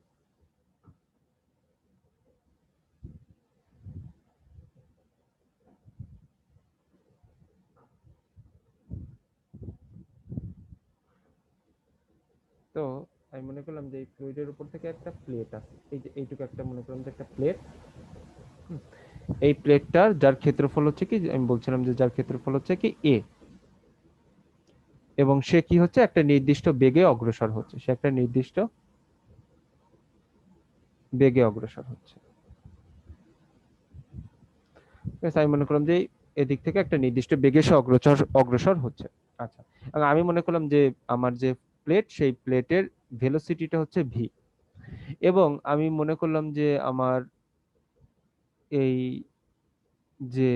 তো আমি মনে করলাম যে এই ফ্লুইডের উপর থেকে একটা প্লেট আছে, এই যে এইটুকু একটা মনে করলাম যে একটা প্লেট। এই প্লেটটার যার ক্ষেত্রফল হচ্ছে কি, আমি বলছিলাম যে যার ক্ষেত্রফল হচ্ছে কি এ, এবং সে কি হচ্ছে একটা নির্দিষ্ট বেগে অগ্রসর হচ্ছে, সে একটা নির্দিষ্ট বেগে অগ্রসর হচ্ছে। ঠিক আছে, আমি মনে করলাম যে এদিক থেকে একটা নির্দিষ্ট বেগে সে অগ্রসর অগ্রসর হচ্ছে। আচ্ছা, এবং আমি মনে করলাম যে আমার যে প্লেট, সেই প্লেটের ভেলোসিটিটা হচ্ছে ভি, এবং আমি মনে করলাম যে আমার এই যে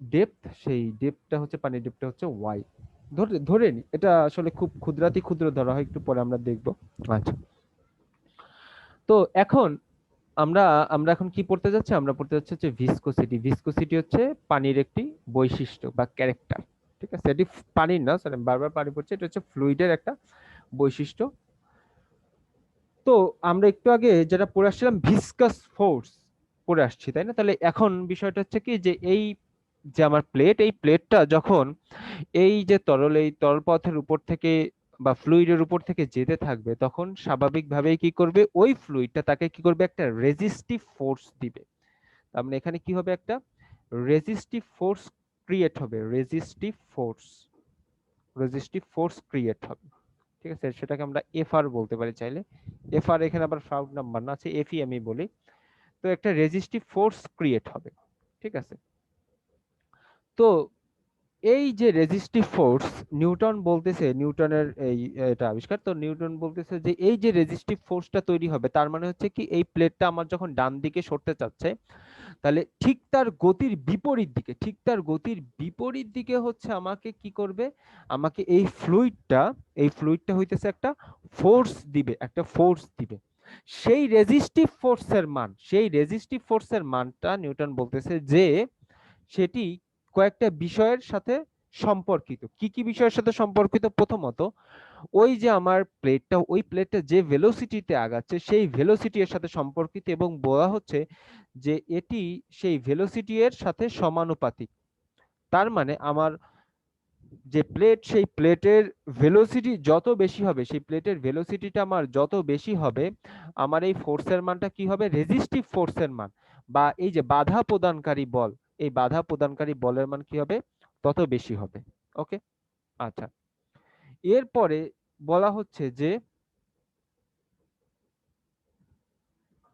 ডেপথ, সেই ডেপথটা হচ্ছে, পানির ডেপথটা হচ্ছে ওয়াই। ধরে ধরে নি, এটা আসলে খুব ক্ষুদ্রাতি ক্ষুদ্র ধরা হয়, একটু পরে আমরা দেখবো। আচ্ছা, তো এখন আমরা আমরা এখন কি পড়তে যাচ্ছি, আমরা পড়তে যাচ্ছি হচ্ছে ভিসকোসিটি। ভিসকোসিটি হচ্ছে পানির একটি বৈশিষ্ট্য বা ক্যারেক্টার, ঠিক আছে, এটি পানির না, সরি বারবার পানি পড়ছে, এটা হচ্ছে ফ্লুইডের একটা বৈশিষ্ট্য। তো আমরা একটু আগে যেটা পড়ে আসছিলাম ভিসকাস ফোর্স পড়ে আসছি, তাই না? তাহলে এখন বিষয়টা হচ্ছে কি, যে এই যে আমার প্লেট, এই প্লেটটা যখন এই যে তরল, এই তরল পদার্থের উপর থেকে বা ফ্লুইডের উপর থেকে যেতে থাকবে, তখন স্বাভাবিকভাবেই কি করবে, ওই ফ্লুইডটা তাকে কি করবে, একটা রেজিস্টিভ ফোর্স দিবে। তার মানে এখানে কি হবে, একটা রেজিস্টিভ ফোর্স ক্রিয়েট হবে, রেজিস্টিভ ফোর্স ক্রিয়েট হবে, ঠিক আছে, সেটাকে আমরা এফ আর বলতে পারি চাইলে। এফ আর এখানে আবার ফ্রাউড নাম্বার না, আছে এফই আমি বলি। তো একটা রেজিস্টিভ ফোর্স ক্রিয়েট হবে, ঠিক আছে। তো এই যে রেজিস্টিভ ফোর্স, নিউটন বলতেছে, নিউটনের এই এটা আবিষ্কার, তো নিউটন বলতেছে যে এই যে রেজিস্টিভ ফোর্সটা তৈরি হবে, তার মানে হচ্ছে কি, এই প্লেটটা আমার যখন ডান দিকে সরতে চাচ্ছে, তাহলে ঠিক তার গতির বিপরীত দিকে, ঠিক তার গতির বিপরীত দিকে হচ্ছে আমাকে কি করবে, আমাকে এই ফ্লুইডটা হইতেছে একটা ফোর্স দিবে, একটা ফোর্স দিবে। সেই রেজিস্টিভ ফোর্সের মানটা নিউটন বলতেছে যে সেটি কয়েকটা বিষয়ের সাথে সম্পর্কিত। কি কি বিষয়ের সাথে সম্পর্কিত? প্রথমত, ওই যে আমার প্লেটটা, ওই প্লেটটা যে ভেলোসিটিতে আগাচ্ছে, সেই ভেলোসিটি এর সাথে সম্পর্কিত, এবং বলা হচ্ছে যে এটি সেই ভেলোসিটি এর সাথে সমানুপাতিক। তার মানে আমার যে প্লেট, সেই প্লেটের ভেলোসিটি যত বেশি হবে, সেই প্লেটের ভেলোসিটিটা আমার যত বেশি হবে, আমার এই ফোর্সের মানটা কি হবে, রেজিস্টিভ ফোর্সের মান, বা এই যে বাধা প্রদানকারী বল, এই বাধা প্রদানকারী বলের মান কি হবে, তত বেশি হবে। ওকে, আচ্ছা, এরপরে বলা হচ্ছে যে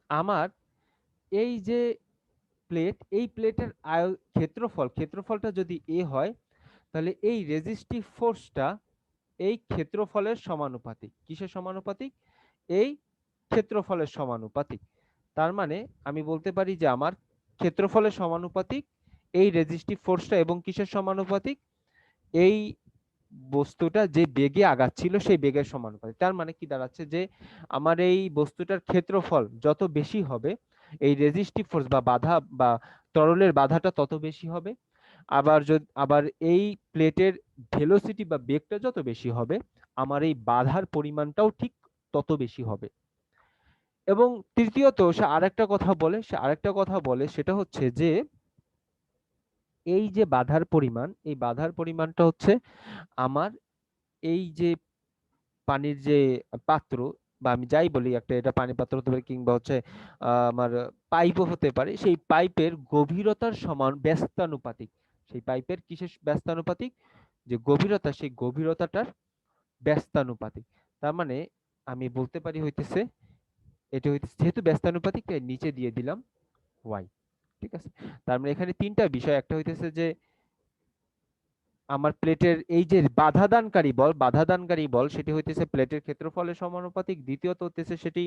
আমার এই যে প্লেট, এই প্লেটের ক্ষেত্রফলটা যদি এ হয়, তাহলে এই রেজিস্টিভ ফোর্সটা এই ক্ষেত্রফলের সমানুপাতিক। কিসের সমানুপাতিক? এই ক্ষেত্রফলের সমানুপাতিক। তার মানে আমি বলতে পারি যে আমার ক্ষেত্রফলের সমানুপাতিক এই রেজিস্টিভ ফোর্সটা, এবং কিসের সমানুপাতিক, এই বস্তুটা যে বেগে আগাচ্ছিল সেই বেগের সমানুপাতিক। তার মানে কি দাঁড়াচ্ছে, যে আমার এই বস্তুটার ক্ষেত্রফল যত বেশি হবে, এই রেজিস্টিভ ফোর্স বা বাধা বা তরলের বাধাটা তত বেশি হবে। আবার এই প্লেটের ভেলোসিটি বা বেগটা যত বেশি হবে, আমার এই বাধার পরিমাণটাও ঠিক তত বেশি হবে। এবং তৃতীয়ত সে আরেকটা কথা বলে, সেটা হচ্ছে যে এই যে বাধার পরিমাণ, এই বাধার পরিমাণটা হচ্ছে আমার এই যে পানির যে পাত্র, বা আমি যাই বলি, একটা এটা পানির পাত্র হতে পারে, কিংবা হচ্ছে আমার পাইপও হতে পারে, সেই পাইপের গভীরতার সমান ব্যস্তানুপাতিক। সেই পাইপের কিসের ব্যস্তানুপাতিক? যে গভীরতা, সেই গভীরতাটার ব্যস্তানুপাতিক। তার মানে আমি বলতে পারি হইতেছে এটা হইতেছে, যেহেতু ব্যস্তানুপাতিক তাই নিচে দিয়ে দিলাম ওয়াই। ঠিক আছে, তার মানে এখানে তিনটা বিষয়, একটা হইতেছে যে আমার প্লেটের এই যে বাধাদানকারী বল সেটি হইতেছে প্লেটের ক্ষেত্রফলের সমানুপাতিক, দ্বিতীয়ত হইতেছে সেটি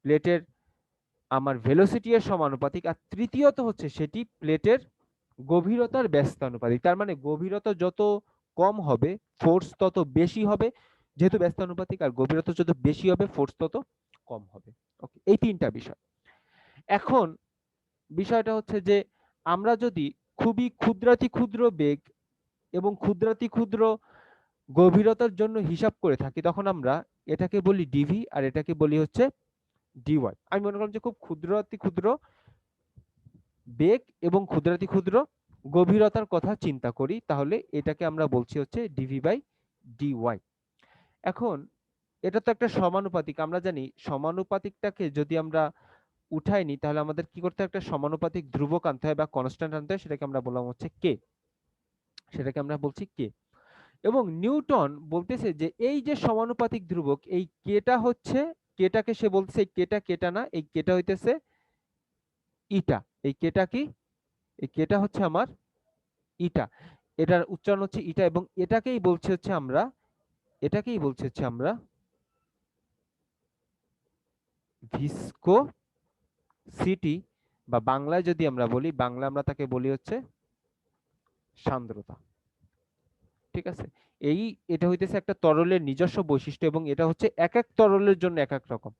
প্লেটের আমার ভেলোসিটি এর সমানুপাতিক, আর তৃতীয়ত হচ্ছে সেটি প্লেটের গভীরতার ব্যস্তানুপাতিক। তার মানে গভীরতা যত কম হবে ফোর্স তত বেশি হবে, যেহেতু ব্যস্তানুপাতিক, আর গভীরতা যত বেশি হবে ফোর্স তত কম হবে। ওকে, এই তিনটা বিষয়। এখন বিষয়টা হচ্ছে যে আমরা যদি খুবই ক্ষুদ্রাতি ক্ষুদ্র বেগ এবং ক্ষুদ্রাতি ক্ষুদ্র গভীরতার জন্য হিসাব করে থাকি, তখন আমরা এটাকে বলি ডিভি আর এটাকে বলি হচ্ছে ডিওয়াই। আমি মনে করলাম যে খুব ক্ষুদ্রাতি ক্ষুদ্র বেগ এবং ক্ষুদ্রাতি ক্ষুদ্র গভীরতার কথা চিন্তা করি, তাহলে এটাকে আমরা বলছি হচ্ছে ডিভি বাই ডিওয়াই। এখন এটা তো একটা সমানুপাতিক, আমরা জানি সমানুপাতিকটাকে যদি আমরা উঠাই নি তাহলে আমাদের কি করতে হয়, একটা সমানুপাতিক ধ্রুবক আনতে হয় বা কনস্ট্যান্ট আনতে হয়, সেটাকে আমরা বললাম হচ্ছে কে, সেটাকে আমরা বলছি কে। এবং নিউটন বলতেছে যে এই যে সমানুপাতিক ধ্রুবক, এই কেটা হচ্ছে, কেটাকে সে বলতেছে এই কেটা কেটা না, এই কেটা হইতেছে ইটা। এই কেটা কি, এই কেটা হচ্ছে আমার ইটা, এটার উচ্চারণ হচ্ছে ইটা, এবং এটাকেই বলছে হচ্ছে আমরা, এটাকেই বলছে হচ্ছে আমরা ভিসকোসিটি, বা বাংলায় যদি আমরা বলি, বাংলা আমরা তাকে বলি হচ্ছে সান্দ্রতা। ঠিক আছে, এই এটা হইতেছে একটা তরলের নিজস্ব বৈশিষ্ট্য, এবং এটা হচ্ছে এক এক তরলের জন্য এক এক রকম।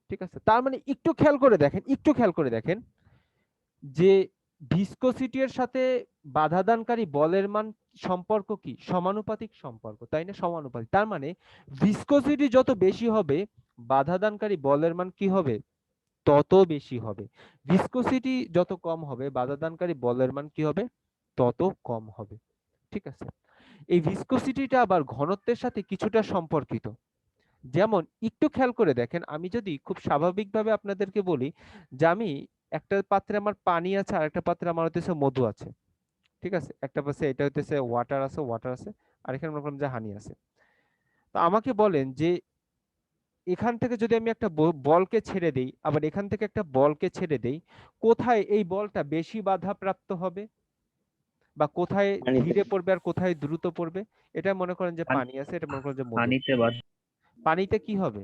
ঠিক আছে, তার মানে একটু খেয়াল করে দেখেন, একটু খেয়াল করে দেখেন যে ভিসকোসিটি এর সাথে বাধাদানকারী বলের মান সম্পর্ক কি, সমানুপাতিক সম্পর্ক, তাই না? সমানুপাতিক, তার মানে ভিসকোসিটি যত বেশি হবে বাধাদানকারী বলের মান কি হবে, তত বেশি হবে। ভিসকোসিটি যত কম হবে বাধাদানকারী বলের মান কি হবে, তত কম হবে। ঠিক আছে, এই ভিসকোসিটিটা আবার ঘনত্বের সাথে কিছুটা সম্পর্কিত। যেমন একটু খেয়াল করে দেখেন, আমি যদি খুব স্বাভাবিকভাবে আপনাদেরকে বলি যে আমি একটা পাত্রে আমার পানি আছে আর একটা পাত্রে আমার হইতেছে মধু আছে। ঠিক আছে, একটা পাশে এটা হইতেছে ওয়াটার আছে আর এখানে মনে করেন যে হানি আছে। তো আমাকে বলেন যে এখান থেকে যদি আমি একটা বলকে ছেড়ে দেই, আবার এখান থেকে একটা বলকে ছেড়ে দেই, কোথায় এই বলটা বেশি বাধা প্রাপ্ত হবে, বা কোথায় পানিতে। ধীরে পড়বে আর কোথায় দ্রুত পড়বে? এটা মনে করেন যে পান- পানি আছে, এটা মনে করেন যে মধু। পানিতে বাদ পানিতে কি হবে,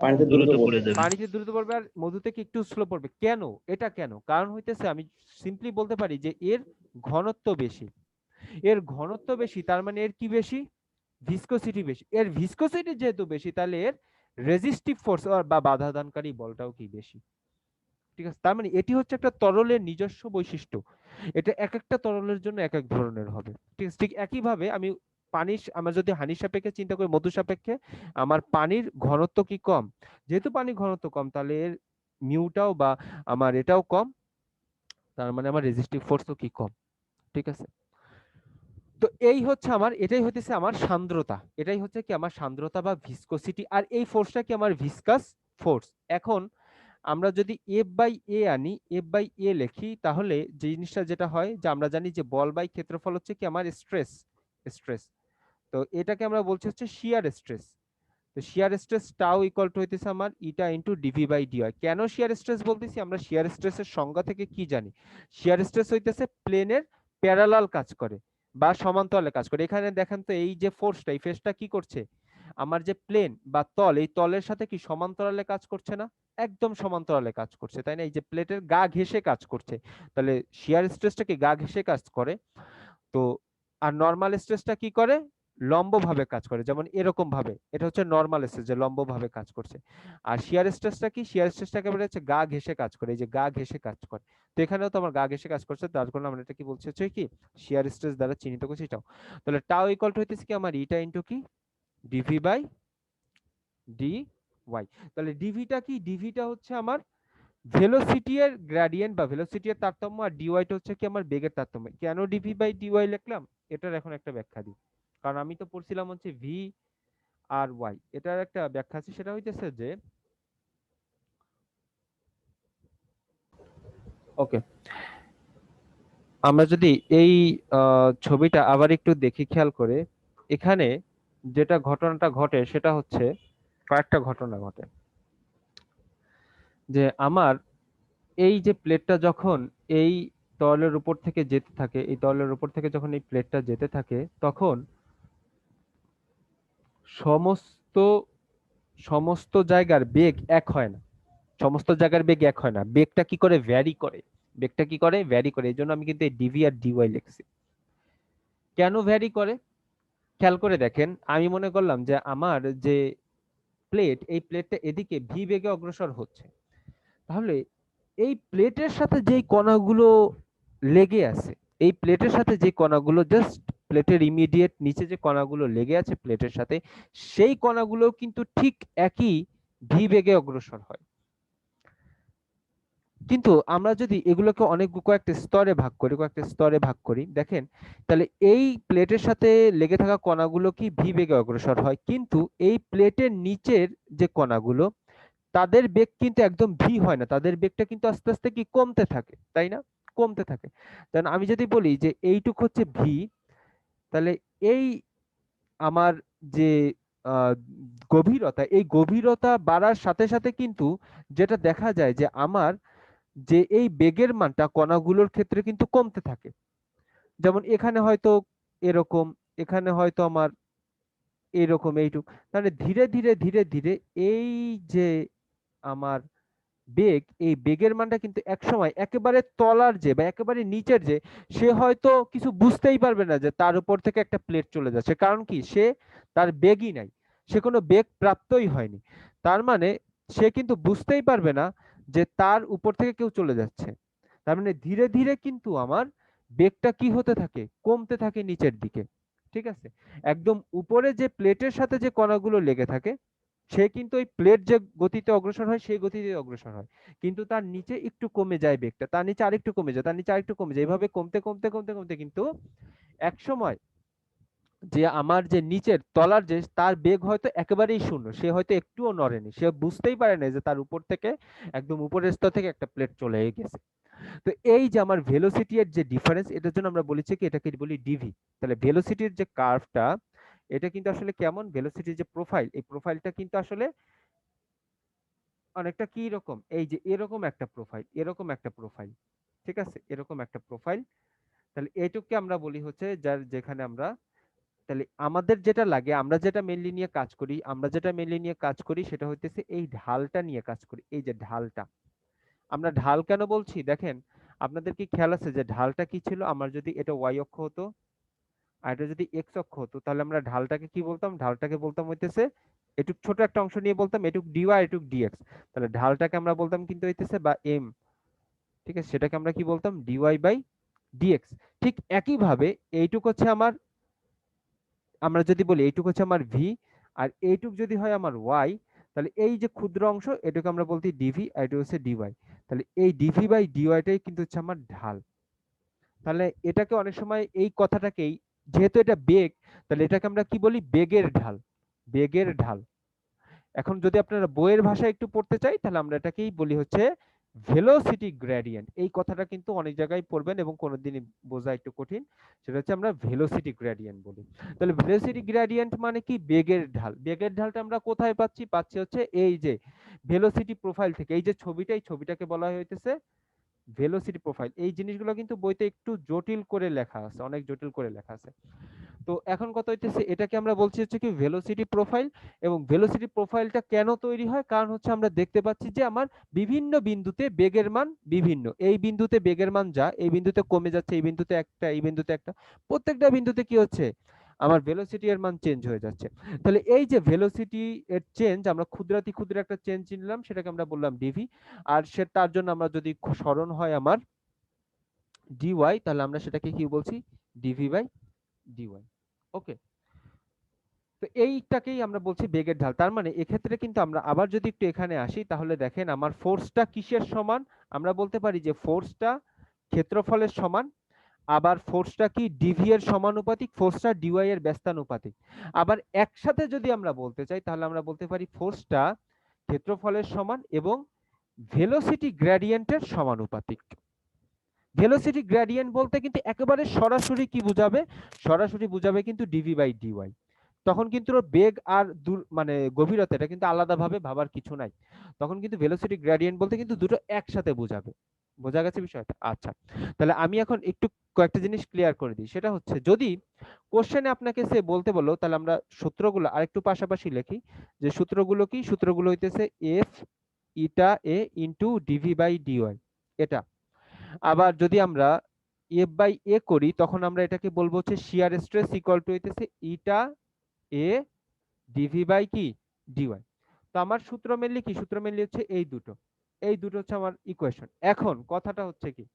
পানিতে দ্রুত দ্রুত পড়ে পড়বে। যাবে। পানিতে দ্রুত পড়বে আর মধুতে কি একটু স্লো পড়বে। কেন? এটা কেন কারণ হইতেছে, আমি সিম্পলি বলতে পারি যে এর ঘনত্ব বেশি। এর ঘনত্ব বেশি তার মানে এর কি বেশি, ভিসকোসিটি বেশি। এর ভিসকোসিটি যেহেতু বেশি তাহলে এর রেজিস্টিভ ফোর্স বা বাধাদানকারী বলটাও কি বেশি। ঠিক আছে, তার মানে এটি হচ্ছে একটা তরলের নিজস্ব বৈশিষ্ট্য, এটা এক একটা তরলের জন্য এক এক ধরনের হবে। ঠিক আছে, ঠিক একইভাবে আমি পানির, আমরা যদি হানির সাপেক্ষে চিন্তা করি, মধু সাপেক্ষে আমার পানির ঘনত্ব কি কম, যেহেতু পানির ঘনত্ব কম তাহলে এর মিউটাও বা আমার এটাও কম, তার মানে আমার রেজিস্টিভ ফোর্সও কি কম। ঠিক আছে, তো এই হচ্ছে আমার, এটাই হতেছে আমার সান্দ্রতা, এটাই হচ্ছে কি আমার সান্দ্রতা বা ভিসকোসিটি, আর এই ফোর্সটা কি আমার ভিসকাস ফোর্স। এখন আমরা যদি এফ বাই এ আনি, এফ বাই এ লিখি, তাহলে যে জিনিসটা যেটা হয় যে আমরা জানি যে বল বাই ক্ষেত্রফল হচ্ছে কি আমার স্ট্রেস। তো এটাকে আমরা বলছি হচ্ছে শিয়ার স্ট্রেস। তো শিয়ার স্ট্রেস টাও ইকুয়াল টু হইতেছে আমার ইটা ইনটু ডিভি বাই ডিওয়াই। কেন শিয়ার স্ট্রেস বলতেছি, আমরা শিয়ার স্ট্রেসের সংজ্ঞা থেকে কি জানি, শিয়ার স্ট্রেস হইতেছে প্লেনের প্যারালাল কাজ করে বা সমান্তরালে কাজ করে। এখানে দেখেন তো এই যে ফোর্সটা, এই ফোর্সটা কি করছে, আমার যে প্লেন বা তল, এই তলের সাথে কি সমান্তরালে কাজ করছে না, একদম সমান্তরালে কাজ করছে, তাই না? এই যে প্লেটের গা ঘেঁষে কাজ করছে, তাহলে শিয়ার স্ট্রেসটা কি গা ঘেঁষে কাজ করে। তো আর নর্মাল স্ট্রেসটা কি করে, লম্ব ভাবে কাজ করে, যেমন এরকম ভাবে, এটা হচ্ছে নর্মাল স্ট্রেস যে লম্ব ভাবে কাজ করছে। আর শিয়ার স্ট্রেসটা কি, শিয়ার স্ট্রেসটাকে বলে হচ্ছে গা ঘেঁষে কাজ করে, এই যে গা ঘেঁষে কাজ করে। তো এখানেও তো আমার গা ঘেঁষে কাজ করছে, তার জন্য আমরা এটা কি বলছি হচ্ছে কি শিয়ার স্ট্রেস দ্বারা চিহ্নিত করছি এটাও। তাহলে টাও ইকুয়াল টু হইতেছে কি আমার ইটা ইনটু কি ডিভি বাই ডি ওয়াই। তাহলে ডিভিটা কি, ডিভিটা হচ্ছে আমার ভেলোসিটি এর গ্রেডিয়েন্ট বা ভেলোসিটি এর তারতম্য, আর ডিওয়াইটা হচ্ছে কি আমার বেগের তারতম্য। কেন ডিভি বাই ডিওয়াই লিখলাম, এটার এখন একটা ব্যাখ্যা দিই। কারণ আমি তো পড়ছিলাম হচ্ছে ভি আর ওয়াই, এটার একটা ব্যাখ্যা আছে, সেটা হইতেছে যে ওকে, আমরা যদি এই ছবিটা আবার একটু দেখি খেয়াল করে, এখানে যেটা ঘটনাটা ঘটে সেটা হচ্ছে কয়েকটা ঘটনা ঘটে। যে আমার এই যে প্লেটটা যখন এই তরলের উপর থেকে যেতে থাকে, এই তরলের উপর থেকে যখন এই প্লেটটা যেতে থাকে, তখন সমস্ত সমস্ত জায়গার বেগ এক হয় না। সমস্ত জায়গার বেগ এক হয় না, বেগটা কি করে ভ্যারি করে, বেগটা কি করে ভ্যারি করে। এই জন্য আমি কিন্তু এই ডিভি আর ডিওয়াই লিখছি। কেন ভ্যারি করে খেয়াল করে দেখেন, আমি মনে করলাম যে আমার যে প্লেট, এই প্লেটটা এদিকে ভি বেগে অগ্রসর হচ্ছে, তাহলে এই প্লেটের সাথে যেই কণাগুলো লেগে আছে, এই প্লেটের সাথে যে কণাগুলো জাস্ট প্লেটের ইমিডিয়েট নিচে যে কণাগুলো লেগে আছে প্লেটের সাথে, সেই কণাগুলো কিন্তু ঠিক একই ভি বেগে অগ্রসর হয়। কিন্তু আমরা যদি এগুলোকে অনেক কয়েকটা স্তরে ভাগ করি দেখেন, তাহলে এই প্লেটের সাথে লেগে থাকা কণাগুলো কি ভি বেগে অগ্রসর হয়, কিন্তু এই প্লেটের নিচের যে কণাগুলো তাদের বেগ কিন্তু একদম ভি হয় না, তাদের বেগটা কিন্তু আস্তে আস্তে কি কমতে থাকে, তাই না? কমতে থাকে। তাহলে আমি যদি বলি যে এইটুক হচ্ছে ভি, তাহলে এই আমার যে আহ, গভীরতা, এই গভীরতা বাড়ার সাথে সাথে কিন্তু যেটা দেখা যায় যে আমার যে এই বেগের মানটা কণাগুলোর ক্ষেত্রে কিন্তু কমতে থাকে। যেমন এখানে হয়তো এরকম, এখানে হয়তো আমার এরকম এইটুক, তাহলে ধীরে ধীরে ধীরে ধীরে এই যে আমার বেগ, এই বেগের মানটা কিন্তু একসময় একেবারে তলার যে বা একেবারে নিচের যে, সে হয়তো কিছু বুঝতেই পারবে না যে তার উপর থেকে একটা প্লেট চলে যাচ্ছে। কারণ কি, সে তার বেগই নাই, সে কোনো বেগ প্রাপ্তই হয়নি। তার মানে সে কিন্তু বুঝতেই পারবে না যে তার উপর থেকে কেউ চলে যাচ্ছে। তার মানে ধীরে ধীরে কিন্তু আমার বেগটা কি হতে থাকে, কমতে থাকে নিচের দিকে। ঠিক আছে, একদম উপরে যে প্লেটের সাথে যে কণাগুলো লেগে থাকে, সে কিন্তু ওই প্লেট যে গতিতে অগ্রসর হয় সেই গতিতে অগ্রসর হয়, কিন্তু তার নিচে একটু কমে যায় বেগটা, তার নিচে আরেকটু কমে যায়, তার নিচে আরেকটু কমে যায়, এভাবে কমতে কমতে কমতে কমতে কিন্তু এক সময় যে আমার যে নিচের তলার যে, তার বেগ হয়তো একেবারেই শূন্য, সে হয়তো একটুও নড়েনি, সে বুঝতেই পারে না যে তার উপর থেকে, একদম উপরের স্তর থেকে একটা প্লেট চলে গেছে। তো এই যে আমার ভেলোসিটি এর যে ডিফারেন্স, এটার জন্য আমরা বলেছি কি, এটাকে বলি ডিভি। তাহলে ভেলোসিটির যে কার্ভটা, এটা কিন্তু আসলে কেমন, ভেলোসিটির যে প্রোফাইল, এই প্রোফাইলটা কিন্তু আসলে অনেকটা কি রকম, এই যে এরকম একটা প্রোফাইল, এরকম একটা প্রোফাইল, ঠিক আছে, এরকম একটা প্রোফাইল। তাহলে এইটুককে আমরা বলি হচ্ছে যার, যেখানে আমরা, তাহলে আমাদের যেটা লাগে, আমরা যেটা মেনলি নিয়ে কাজ করি, আমরা যেটা মেনলি নিয়ে কাজ করি সেটা হইতেছে এই ঢালটা নিয়ে কাজ করি। এই যে ঢালটা, আমরা ঢাল কেন বলছি দেখেন, আপনাদের কি খেয়াল আছে যে ঢালটা কি ছিল, আমার যদি এটা ওয়াই অক্ষ হতো আর এটা যদি এক্স অক্ষ হতো, তাহলে আমরা ঢালটাকে কি বলতাম, ঢালটাকে বলতাম হইতেছে, এটুক ছোট একটা অংশ নিয়ে বলতাম এটুক ডিওয়াই এটুক ডিএক্স। তাহলে ঢালটাকে আমরা বলতাম কিন্তু হইতেছে বা এম, ঠিক আছে, সেটাকে আমরা কি বলতাম, ডিওয়াই বাই ডিএক্স। ঠিক একইভাবে এইটুক হচ্ছে আমার, আমরা যদি বলি এইটুক হচ্ছে আমার ভি, আর এইটুক যদি হয় আমার ওয়াই, তাহলে এই যে ক্ষুদ্র অংশ এটুকু আমরা বলতে ডিভি, আর এটা হচ্ছে ডিওয়াই। তাহলে এই ডিভি বাই ডিওয়াইটাই কিন্তু হচ্ছে আমার ঢাল। তাহলে এটাকে অনেক সময় এই কথাটাকেই, যেহেতু এটা বেগ, তাহলে এটাকে আমরা কি বলি, বেগের ঢাল, বেগের ঢাল। এখন যদি আপনারা বইয়ের ভাষায় একটু পড়তে চাই, তাহলে আমরা এটাকেই বলি হচ্ছে ভেলোসিটি গ্রেডিয়েন্ট। এই কথাটা কিন্তু অনেক জায়গায় পড়বেন এবং কোনোদিন বোঝা একটু কঠিন, সেটা হচ্ছে আমরা ভেলোসিটি গ্রেডিয়েন্ট বলি। তাহলে ভেলোসিটি গ্রেডিয়েন্ট মানে কি, বেগের ঢাল। বেগের ঢালটা আমরা কোথায় পাচ্ছি, পাচ্ছি হচ্ছে এই যে ভেলোসিটি প্রোফাইল থেকে। এই যে ছবিটা, এই ছবিটাকে বলা হইতেছে ভেলোসিটি প্রোফাইল। এই জিনিসগুলো কিন্তু বইতে একটু জটিল করে লেখা আছে, অনেক জটিল করে লেখা আছে। তো এখন কথা হইতেছে, এটাকে আমরা বলছি হচ্ছে কি ভেলোসিটি প্রোফাইল। এবং ভেলোসিটি প্রোফাইলটা কেন তৈরি হয়, কারণ হচ্ছে আমরা দেখতে পাচ্ছি যে আমার বিভিন্ন বিন্দুতে বেগের মান বিভিন্ন, এই বিন্দুতে বেগের মান যা, এই বিন্দুতে কমে যাচ্ছে, এই বিন্দুতে একটা, এই বিন্দুতে একটা, প্রত্যেকটা বিন্দুতে কি হচ্ছে, আমার ভেলোসিটি এর মান চেঞ্জ হয়ে যাচ্ছে। তাহলে এই যে ভেলোসিটি এর চেঞ্জ, আমরা ক্ষুদ্রাতি ক্ষুদ্র একটা চেঞ্জ নিলাম, সেটাকে আমরা বললাম ডিভি। আর সে তার জন্য আমরা যদি স্মরণ হয় আমার ডিওয়াই, তাহলে আমরা সেটাকে কি বলছি, ডিভি বাই ডিওয়াই। ওকে, তো এইটাকেই আমরা বলছি বেগের ঢাল। তার মানে এক্ষেত্রে কিন্তু আমরা আবার যদি একটু এখানে আসি, তাহলে দেখেন আমার ফোর্সটা কিসের সমান, আমরা বলতে পারি যে ফোর্সটা ক্ষেত্রফলের সমান, আবার ফোর্সটা কি ডিভি এর সমানুপাতিক, ফোর্সটা ডিওয়াই এর ব্যস্তানুপাতিক। আবার একসাথে যদি আমরা বলতে চাই, তাহলে আমরা বলতে পারি ফোর্সটা ক্ষেত্রফলের সমান এবং ভেলোসিটি গ্রেডিয়েন্টের সমানুপাতিক। ভেলোসিটি গ্রেডিয়েন্ট বলতে কিন্তু একেবারে সরাসরি কি বুঝাবে, সরাসরি বুঝাবে কিন্তু ডিভি বাই ডিওয়াই। তখন কিন্তু ওর বেগ আর মানে গভীরতা এটা কিন্তু আলাদাভাবে ভাবার কিছু নাই, তখন কিন্তু ভেলোসিটি গ্রেডিয়েন্ট বলতে কিন্তু দুটো একসাথে বোঝাবে। বোঝা গেছে বিষয়টা? আচ্ছা, তাহলে আমি এখন একটু কয়েকটা জিনিস ক্লিয়ার করে দিই। সেটা হচ্ছে যদি কোশ্চেনে আপনাকে সে বলতে বলো, তাহলে আমরা সূত্রগুলো আরেকটু পাশাপাশি লিখি। যে সূত্রগুলো কি, সূত্রগুলো হইতেছে F eta A into DV by DY এটা। আবার যদি আমরা এফ বাই এ করি তখন আমরা এটাকে বলবো হচ্ছে শিয়ার স্ট্রেস ইকুয়াল টু হইতেছে ইটা এ ডিভি বাই কি ডিওয়াই। তো আমার সূত্র মেনলি কি, সূত্র মেনলি হচ্ছে এই দুটো, এই দুটো হচ্ছে আমার ইকুয়েশন। এখন কথাটা হচ্ছে কি,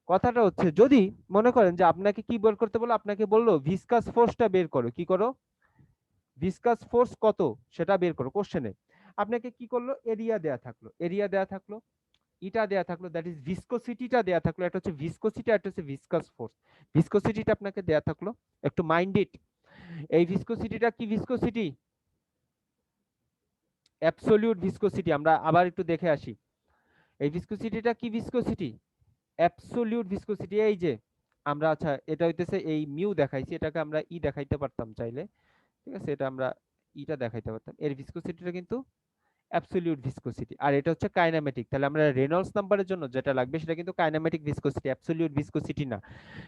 কথাটা হচ্ছে যদি মনে করেন যে আপনাকে কি বের করতে বললো, আপনাকে বললো ভিসকাস ফোর্সটা বের করো, কি করো, ভিসকাস ফোর্স কত সেটা বের করো। কোশ্চেনে আপনাকে কি করলো, এরিয়া দেয়া থাকলো, এরিয়া দেয়া থাকলো, ইটা দেয়া থাকলো, দ্যাট ইজ ভিসকোসিটিটা দেয়া থাকলো, এটা হচ্ছে ভিসকোসিটি, এটা হচ্ছে ভিসকাস ফোর্স। ভিসকোসিটিটা আপনাকে দেয়া থাকলো, একটু মাইন্ড ইট। এই ভিসকোসিটিটা কি ভিসকোসিটি, অ্যাবসলিউট ভিসকোসিটি। আমরা আবার একটু দেখে আসি, এই ভিসকোসিটিটা কি ভিসকোসিটি, অ্যাবসলিউট ভিসকোসিটি। এই যে আমরা, আচ্ছা এটা হইতেছে এই মিউ দেখাইছি, এটাকে আমরা ই দেখাইতে পারতাম চাইলে, ঠিক আছে, এটা আমরা ইটা দেখাইতে পারতাম। এর ভিসকোসিটিটা কিন্তু অ্যাবসলিউট ভিসকোসিটি, আর এটা হচ্ছে কাইনেমেটিক। তাহলে আমরা রেনল্ডস নাম্বারের জন্য যেটা লাগবে সেটা কিন্তু কাইনেমেটিক ভিসকোসিটি, অ্যাবসলিউট ভিসকোসিটি না।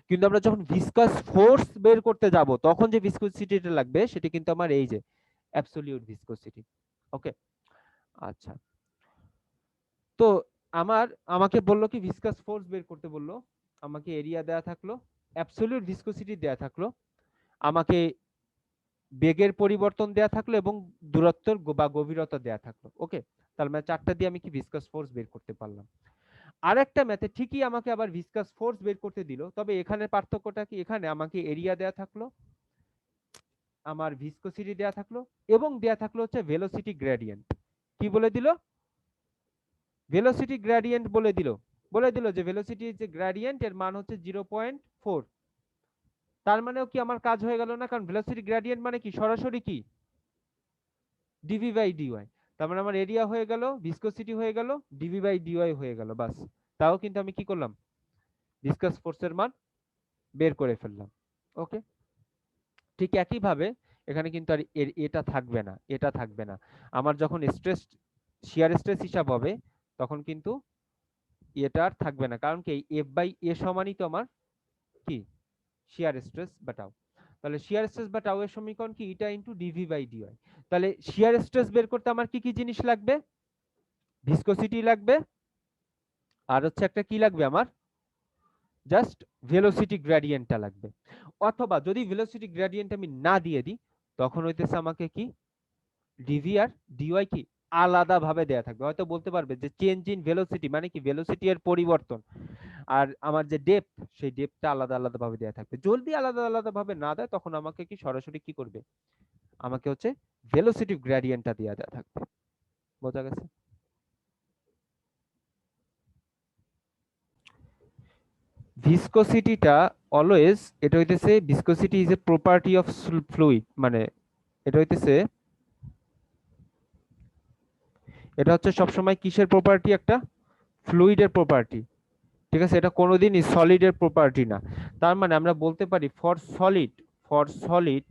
কিন্তু আমরা যখন ভিসকাস ফোর্স বের করতে যাব তখন যে ভিসকোসিটিটা লাগবে সেটা কিন্তু আমার এই যে অ্যাবসলিউট ভিসকোসিটি। ওকে, আচ্ছা। তো আমাকে বললো কি ভিসকাস ফোর্স বের করতে বললো, আমাকে এরিয়া দেয়া থাকলো, অ্যাবসলিউট ভিসকোসিটি দেয়া থাকলো, আমাকে বেগের পরিবর্তন দেয়া থাকলো এবং দূরত্বের বা গভীরতা দেয়া থাকলো। ওকে, তার মানে চারটা দিয়ে আমি কি ভিসকাস ফোর্স বের করতে পারলাম। আরেকটা ম্যাথে ঠিকই আমাকে আবার ভিসকাস ফোর্স বের করতে দিল, তবে এখানে পার্থক্যটা কি, এখানে আমাকে এরিয়া দেয়া থাকলো, আমার ভিসকোসিটি দেয়া থাকলো এবং দেয়া থাকলো হচ্ছে ভেলোসিটি গ্রেডিয়েন্ট। কি বলে দিল, ভেলোসিটি গ্রেডিয়েন্ট বলে দিল, বলে দিল যে ভেলোসিটি যে গ্রেডিয়েন্ট এর মান হচ্ছে 0.4। তার মানেও কি আমার কাজ হয়ে গেল না, কারণ ভেলোসিটি গ্রেডিয়েন্ট মানে কি সরাসরি কি ডিভি বাই ডিওয়াই। তার মানে আমার এরিয়া হয়ে গেল, ভিসকোসিটি হয়ে গেল, ডিভি বাই ডিওয়াই হয়ে গেল, বাস। তাও কিন্তু আমি কি করলাম, ভিসকাস ফোর্সের মান বের করে ফেললাম। ওকে, ঠিক একই ভাবে এখানে কিন্তু আর এটা থাকবে না, এটা থাকবে না। আমার যখন স্ট্রেস শিয়ার স্ট্রেস হিসাব হবে তখন কিন্তু এটা আর থাকবে না, কারণ কি এফ বাই এ সমানই তো আমার কি শিয়ার স্ট্রেস বা টাউ। তাহলে শিয়ার স্ট্রেস বা টাউ এর সমীকরণ কি ইটা ইনটু ডিভি বাই ডিওয়াই। তাহলে শিয়ার স্ট্রেস বের করতে আমার কি কি জিনিস লাগবে, ভিসকোসিটি লাগবে, আর হচ্ছে একটা কি লাগবে আমার, জাস্ট ভেলোসিটি গ্রেডিয়েন্টটা লাগবে। অথবা যদি ভেলোসিটি গ্রেডিয়েন্ট আমি না দিয়ে দিই তখন হইতেছে আমাকে কি ডিভি আর ডিওয়াই কি আলাদা ভাবে দেয়া থাকবে। হয়তো বলতে পারবে যে চেঞ্জ ইন ভেলোসিটি মানে কি ভেলোসিটি এর পরিবর্তন, আর আমার যে ডেপথ সেই ডেপথটা আলাদা আলাদা ভাবে দেয়া থাকবে। যদি আলাদা আলাদা ভাবে না দেয় তখন আমাকে কি সরাসরি কি করবে, আমাকে হচ্ছে ভেলোসিটি গ্রেডিয়েন্টটা দেয়া থাকবে। বোঝা গেছে? ভিসকোসিটিটা অলওয়েজ, এটা হইতেছে viscosity is a property of fluid, মানে এটা হইতেছে, এটা হচ্ছে সবসময় কিসের প্রপার্টি, একটা ফ্লুইডের প্রপার্টি, ঠিক আছে, এটা কোনোদিনই সলিডের প্রপার্টি না। তার মানে আমরা বলতে পারি for solid, for solid,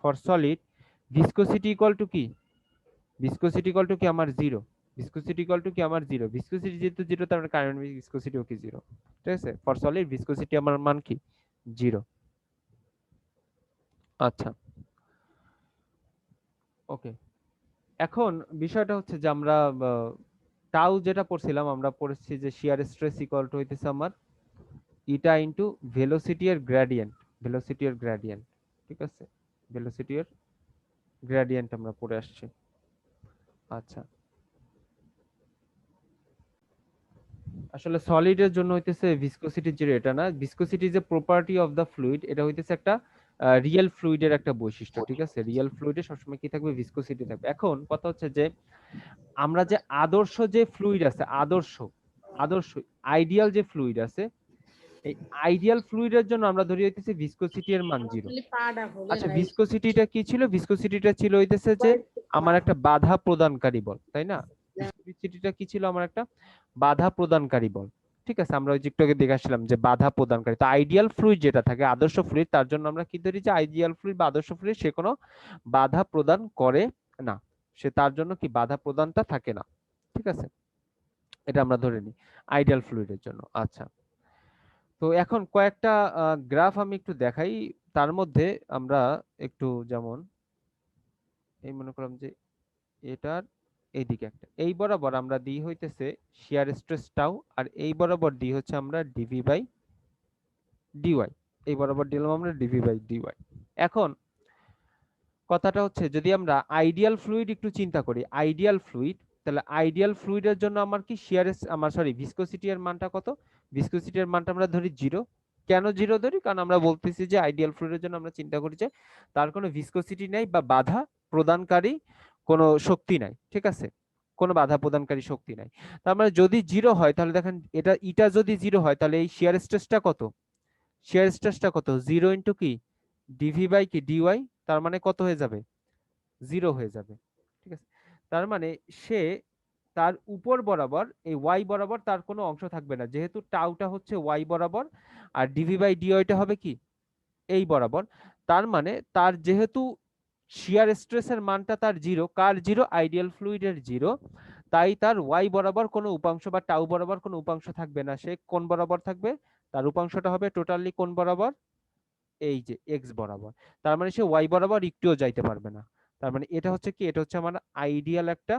for solid viscosity equal to কি, ভিসকোসিটি ইকুয়াল টু কি আমার জিরো, ভিসকোসিটি ইকুয়াল টু কি আমার জিরো, ভিসকোসিটি যেহেতু জিরো তার মানে কাইনেমেটিক ভিসকোসিটিও কি জিরো, ঠিক আছে, ফর সলিড ভিসকোসিটি আমার মান কি জিরো। আচ্ছা, ওকে, এখন বিষয়টা হচ্ছে যে আমরা টাউ যেটা পড়ছিলাম, আমরা পড়েছি যে শিয়ার স্ট্রেস ইকুয়াল টু হইতেছে আমার ইটা ইনটু ভেলোসিটি এর গ্রেডিয়েন্ট, ভেলোসিটি এর গ্রেডিয়েন্ট, ঠিক আছে, ভেলোসিটি এর গ্রেডিয়েন্ট আমরা পড়ে আসছি। আচ্ছা, আসলে সলিডের জন্য হইতেছে ভিসকোসিটি জিরো এটা না, ভিসকোসিটি যে প্রপার্টি অফ দা ফ্লুইড, এটা হইতেছে একটা রিয়েল ফ্লুইডের একটা বৈশিষ্ট্য, ঠিক আছে, রিয়েল ফ্লুইডে সবসময় কি থাকবে, ভিসকোসিটি থাকবে। এখন কথা হচ্ছে যে আমরা যে আদর্শ যে ফ্লুইড আছে, আদর্শ আদর্শ আইডিয়াল যে ফ্লুইড আছে, এই আইডিয়াল ফ্লুইডের জন্য আমরা ধরি হইতেছে ভিসকোসিটি এর মান জিরো। আচ্ছা, ভিসকোসিটিটা কি ছিল, ভিসকোসিটিটা ছিল হইতেছে যে আমার একটা বাধা প্রদানকারী বল, তাই না, ভিসকোসিটিটা কি ছিল, আমার একটা বাধা প্রদানকারী বল। ঠিক আছে, আমরা ওই যে একটু আগে দেখে আসলাম যে বাধা প্রদানকারী। তো আইডিয়াল ফ্লুইড যেটা থাকে, আদর্শ ফ্লুইড, তার জন্য আমরা কি ধরি যে আইডিয়াল ফ্লুইড বা আদর্শ ফ্লুইড সে কোনো বাধা প্রদান করে না, সে তার জন্য কি বাধা প্রদানটা থাকে না। ঠিক আছে, এটা আমরা ধরে নিই আইডিয়াল ফ্লুইডের জন্য। আচ্ছা, তো এখন কয়েকটা গ্রাফ আমি একটু দেখাই, তার মধ্যে আমরা একটু যেমন এই মনে করলাম যে এটার এইদিকে একটা, এই বরাবর আমরা দিই হইতেছে শিয়ার স্ট্রেস টাউ, আর এই বরাবর দিই হচ্ছে আমরা ডিভি বাই ডিওয়াই, এই বরাবর দিলাম আমরা ডিভি বাই ডিওয়াই। এখন কথাটা হচ্ছে যদি আমরা আইডিয়াল ফ্লুইড একটু চিন্তা করি, আইডিয়াল ফ্লুইড, তাহলে আইডিয়াল ফ্লুইডের জন্য আমার কি শিয়ার আমার সরি ভিসকোসিটি এর মানটা কত, ভিসকোসিটি এর মানটা আমরা ধরি 0। কেন 0 ধরি, কারণ আমরা বলতেছি যে আইডিয়াল ফ্লুইডের জন্য আমরা চিন্তা করি যে তার কোনো ভিসকোসিটি নাই বা বাধা প্রদানকারী কোনো শক্তি নাই। ঠিক আছে, কোনো বাধা প্রদানকারী শক্তি নাই। তার মানে যদি 0 হয় তাহলে দেখেন এটা যদি 0 হয় তাহলে এই শিয়ার স্ট্রেসটা কত, শিয়ার স্ট্রেসটা কত, 0 ইন্টু কি ডিভি বাই কি ডিওয়াই, তার মানে কত হয়ে যাবে, 0 হয়ে যাবে। ঠিক আছে, তার মানে সে তার উপর বরাবর এই ওয়াই বরাবর তার কোনো অংশ থাকবে না, যেহেতু টাউটা হচ্ছে ওয়াই বরাবর আর ডিভি বাই ডিওয়াইটা হবে কি এই বরাবর। তার মানে তার যেহেতু শিয়ার স্ট্রেসের মানটা তার 0, কার 0, আইডিয়াল ফ্লুইডের 0, তাই তার ওয়াই বরাবর কোনো উপাংশ বা টাউ বরাবর কোনো উপাংশ থাকবে না, সে কোন বরাবর থাকবে, তার উপাংশটা হবে টোটালি কোন বরাবর, এই যে এক্স বরাবর। তার মানে সে ওয়াই বরাবর একটুও যাইতে পারবে না। তার মানে এটা হচ্ছে কি, এটা হচ্ছে আমার আইডিয়াল একটা,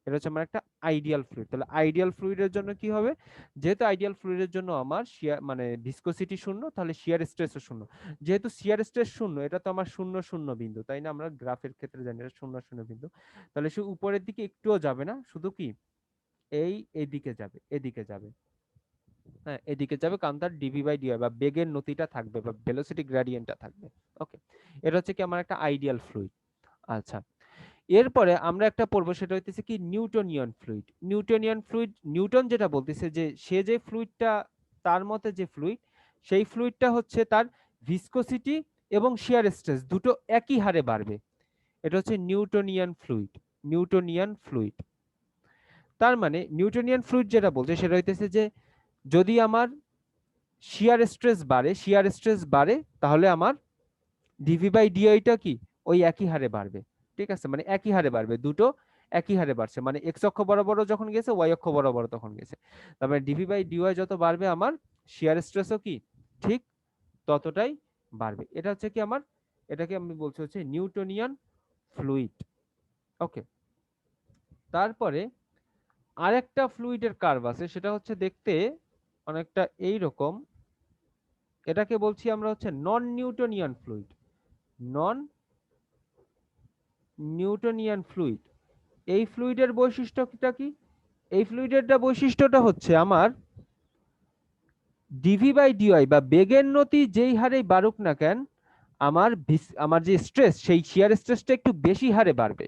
এটা হচ্ছে আমার একটা আইডিয়াল ফ্লুইড। তাহলে আইডিয়াল ফ্লুইডের জন্য কি হবে, যেহেতু আইডিয়াল ফ্লুইডের জন্য আমার শিয়ার মানে ভিসকোসিটি 0, তাহলে শিয়ার স্ট্রেসও 0। যেহেতু শিয়ার স্ট্রেস 0, এটা তো আমার 0 0 বিন্দু, তাই না, আমরা গ্রাফের ক্ষেত্রে জানি এটা 0 0 বিন্দু। তাহলে সে উপরের দিকে একটুও যাবে না, শুধু কি এদিকে যাবে, এদিকে যাবে, হ্যাঁ এদিকে যাবে, কারণ তার ডিভি বাই ডিআই বা বেগের নতিটা থাকবে বা ভেলোসিটি গ্রেডিয়েন্টটা থাকবে। ওকে, এটা হচ্ছে কি আমার একটা আইডিয়াল ফ্লুইড। আচ্ছা, এরপরে আমরা একটা পড়বো, সেটা হইতেছে কি Newtonian fluid. Newtonian fluid, Newton যেটা বলতেছে যে সে যে ফ্লুইডটা, তার মতে যে ফ্লুইড, সেই ফ্লুইডটা হচ্ছে তার ভিসকোসিটি এবং শিয়ার স্ট্রেস দুটো একই হারে বাড়বে। এটা হচ্ছে নিউটনিয়ান ফ্লুইড, নিউটনিয়ান ফ্লুইড। তার মানে নিউটনিয়ান ফ্লুইড যেটা বলছে সেটা হইতেছে যে যদি আমার শিয়ার স্ট্রেস বাড়ে, শিয়ার স্ট্রেস বাড়ে, তাহলে আমার ডিভি বাই ডিআইটা কি ওই একই হারে বাড়বে। ঠিক আছে, মানে একই হারে বাড়বে, দুটো একই হারে বাড়ছে, মানে এক্স অক্ষ বরাবরও যখন গেছে ওয়াই অক্ষ বরাবর তখন গেছে। তার মানে ডিভি বাই ডিওয়াই যত বাড়বে আমার শিয়ার স্ট্রেসও কি ঠিক ততটাই বাড়বে। এটা হচ্ছে কি আমার, এটাকে আমি বলছি হচ্ছে নিউটনিয়ান ফ্লুইড। ওকে, তারপরে আরেকটা ফ্লুইডের কার্ভ আছে, সেটা হচ্ছে দেখতে অনেকটা এই রকম, এটাকে বলছি আমরা হচ্ছে নন নিউটনিয়ান ফ্লুইড, নন নিউটনিয়ান ফ্লুইড। এই ফ্লুইডের বৈশিষ্ট্যটা কি, এই ফ্লুইডের বৈশিষ্ট্যটা হচ্ছে আমার ডিভি বাই ডিওয়াই বা বেগের নতি যেই হারে বাড়ুক না কেন, আমার যে স্ট্রেস, সেই শিয়ার স্ট্রেসটা একটু বেশি হারে বাড়বে।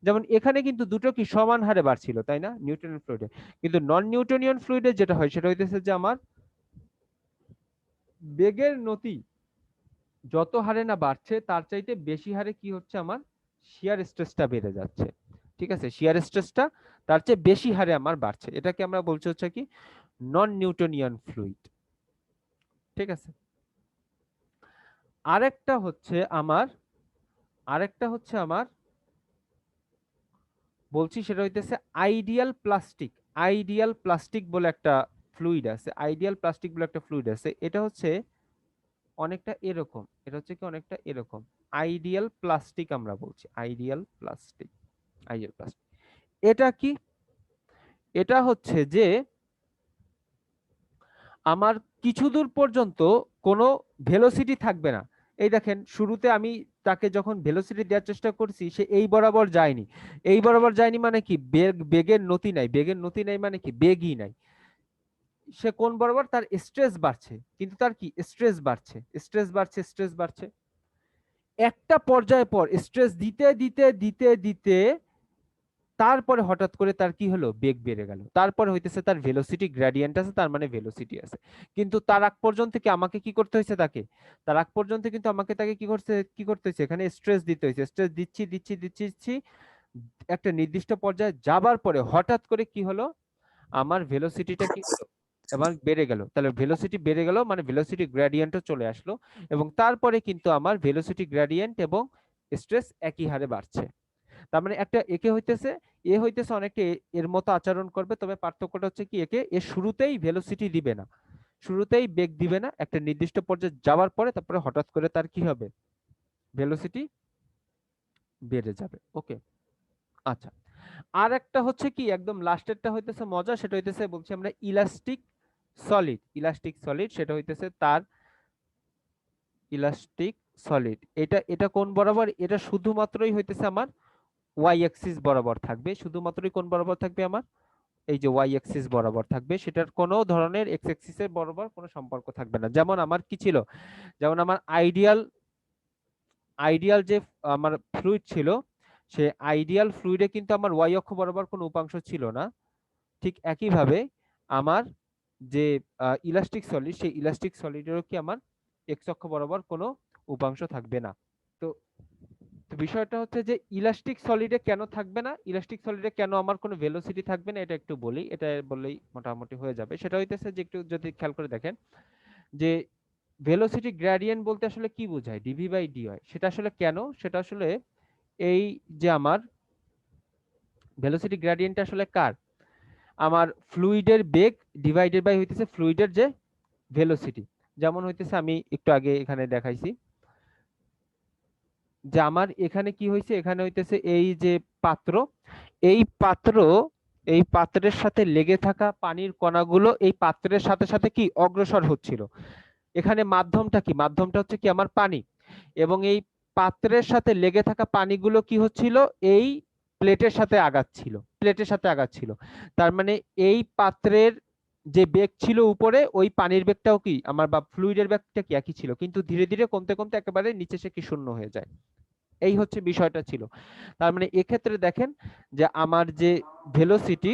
যেমন এখানে কিন্তু দুটো কি সমান হারে বাড়ছিল, তাই না, নিউটনিয়ান ফ্লুইডে। কিন্তু নন নিউটনিয়ান ফ্লুইডে যেটা হয় সেটা হইতেছে যে আমার বেগের নতি যত হারে না বাড়ছে তার চাইতে বেশি হারে কি হচ্ছে, আমার শিয়ার স্ট্রেসটা বেড়ে যাচ্ছে। ঠিক আছে, শিয়ার স্ট্রেসটা তার চেয়ে বেশি হারে আমার বাড়ছে, এটাকে আমরা বলছি হচ্ছে কি নন নিউটনিয়ান ফ্লুইড। ঠিক আছে, আরেকটা হচ্ছে আমার, আরেকটা হচ্ছে আমার বলছি সেটা হইতেছে আইডিয়াল প্লাস্টিক। আইডিয়াল প্লাস্টিক বলে একটা ফ্লুইড আছে, আইডিয়াল প্লাস্টিক বলে একটা ফ্লুইড আছে, এটা হচ্ছে অনেকটা এরকম, এটা হচ্ছে কি অনেকটা এরকম, আইডিয়াল প্লাস্টিক আমরা বলছি, আইডিয়াল প্লাস্টিক, আইডিয়াল প্লাস্টিক। এটা কি, এটা হচ্ছে যে আমার কিছু দূর পর্যন্ত কোনো ভেলোসিটি থাকবে না। এই দেখেন শুরুতে আমি তাকে যখন ভেলোসিটি দেওয়ার চেষ্টা করছি, সে এই বরাবর যায়নি, এই বরাবর যায়নি মানে কি বেগের নতি নাই, বেগের নতি নাই মানে কি বেগই নাই। সে কোন বরাবর, তার স্ট্রেস বাড়ছে, কিন্তু তার কি স্ট্রেস বাড়ছে, স্ট্রেস বাড়ছে, স্ট্রেস বাড়ছে, একটা পর্যায় পর স্ট্রেস দিতে দিতে দিতে দিতে তারপরে হঠাৎ করে তার কি হলো, বেগ বেড়ে গেল, তারপরে হইতেছে তার ভেলোসিটি গ্রেডিয়েন্ট আছে, তার মানে ভেলোসিটি আছে। কিন্তু তার আগ পর্যন্ত কি আমাকে কি করতে হয়েছে, তাকে তার আগ পর্যন্ত কিন্তু আমাকে তাকে কি করতে হয়েছে, এখানে স্ট্রেস দিতে হয়েছে, স্ট্রেস দিচ্ছি দিচ্ছি দিচ্ছি দিচ্ছি, একটা নির্দিষ্ট পর্যায়ে যাবার পরে হঠাৎ করে কি হলো, আমার ভেলোসিটিটা কি হলো, এবং বেড়ে গেল, তাহলে ভেলোসিটি বেড়ে গেল মানে ভেলোসিটি গ্রেডিয়েন্টও চলে আসলো, এবং তারপরে কিন্তু আমার ভেলোসিটি গ্রেডিয়েন্ট এবং স্ট্রেস একই হারে বাড়ছে। তার মানে একটা একে হইতেছে এ হইতেছে অনেকটা এর মতো আচরণ করবে, তবে পার্থক্যটা হচ্ছে কি একে এ শুরুতেই ভেলোসিটি দিবে না, শুরুতেই বেগ দিবে না, একটা নির্দিষ্ট পর্যায়ে যাওয়ার পরে তারপরে হঠাৎ করে তার কি হবে, ভেলোসিটি বেড়ে যাবে। ওকে, আচ্ছা। আর একটা হচ্ছে কি একদম লাস্টেরটা হইতেছে মজা, সেটা হইতেছে বলছি আমরা ইলাস্টিক সলিড। ইলাস্টিক সলিড সেটা হইতেছে তার ইলাস্টিক সলিড, এটা এটা কোন বরাবর, এটা শুধুমাত্রই হইতেছে আমার ওয়াই অ্যাক্সিস বরাবর থাকবে, শুধুমাত্রই কোন বরাবর থাকবে আমার এই যে ওয়াই অ্যাক্সিস বরাবর থাকবে, সেটার কোনো ধরনের এক্স অ্যাক্সিসের বরাবর কোনো সম্পর্ক থাকবে না। যেমন আমার কি ছিল, যেমন আমার আইডিয়াল আইডিয়াল যে আমার ফ্লুইড ছিল, সে আইডিয়াল ফ্লুইডে কিন্তু আমার ওয়াই অক্ষ বরাবর কোনো উপাংশ ছিল না। ঠিক একইভাবে আমার যে ইলাস্টিক সলিড, সেই ইলাস্টিক সলিডেরও কি আমার এক্স অক্ষ বরাবর কোনো উপাংশ থাকবে না। তো বিষয়টা হচ্ছে যে ইলাস্টিক সলিডে কেন থাকবে না, ইলাস্টিক সলিডে কেন আমার কোনো ভেলোসিটি থাকবে না, এটা একটু বলি, এটা বললেই মোটামুটি হয়ে যাবে। সেটা হইতেছে যে একটু যদি খেয়াল করে দেখেন যে ভেলোসিটি গ্রেডিয়েন্ট বলতে আসলে কি বোঝায়, ডিভি বাই ডি হয়, সেটা আসলে কেন, সেটা আসলে এই যে আমার ভেলোসিটি গ্রেডিয়েন্ট আসলে কার, আমার ফ্লুইডের বেগ ডিভাইডেড বাই হইতেছে ফ্লুইডের যে ভেলোসিটি। যেমন হইতেছে আমি একটু আগে এখানে দেখাইছি যে আমার এখানে কি হয়েছে, এখানে হইতেছে এই যে পাত্র, এই পাত্র, এই পাত্রের সাথে লেগে থাকা পানির কণাগুলো এই পাত্রের সাথে সাথে কি অগ্রসর হচ্ছিল। এখানে মাধ্যমটা কি, মাধ্যমটা হচ্ছে কি আমার পানি, এবং এই পাত্রের সাথে লেগে থাকা পানিগুলো কি হচ্ছিল, এই প্লেটের সাথে আগাচ্ছিল, প্লেটের সাথে আগাচ্ছিল। তার মানে এই পাত্রের যে বেগ ছিল উপরে, ওই পানির বেগটাও কি আমার বা ফ্লুইডের বেগটা কি একই ছিল, কিন্তু ধীরে ধীরে কমতে কমতে একেবারে নিচে সে কি শূন্য হয়ে যায়। এই হচ্ছে বিষয়টা ছিল। তার মানে এক্ষেত্রে দেখেন যে আমার যে ভেলোসিটি,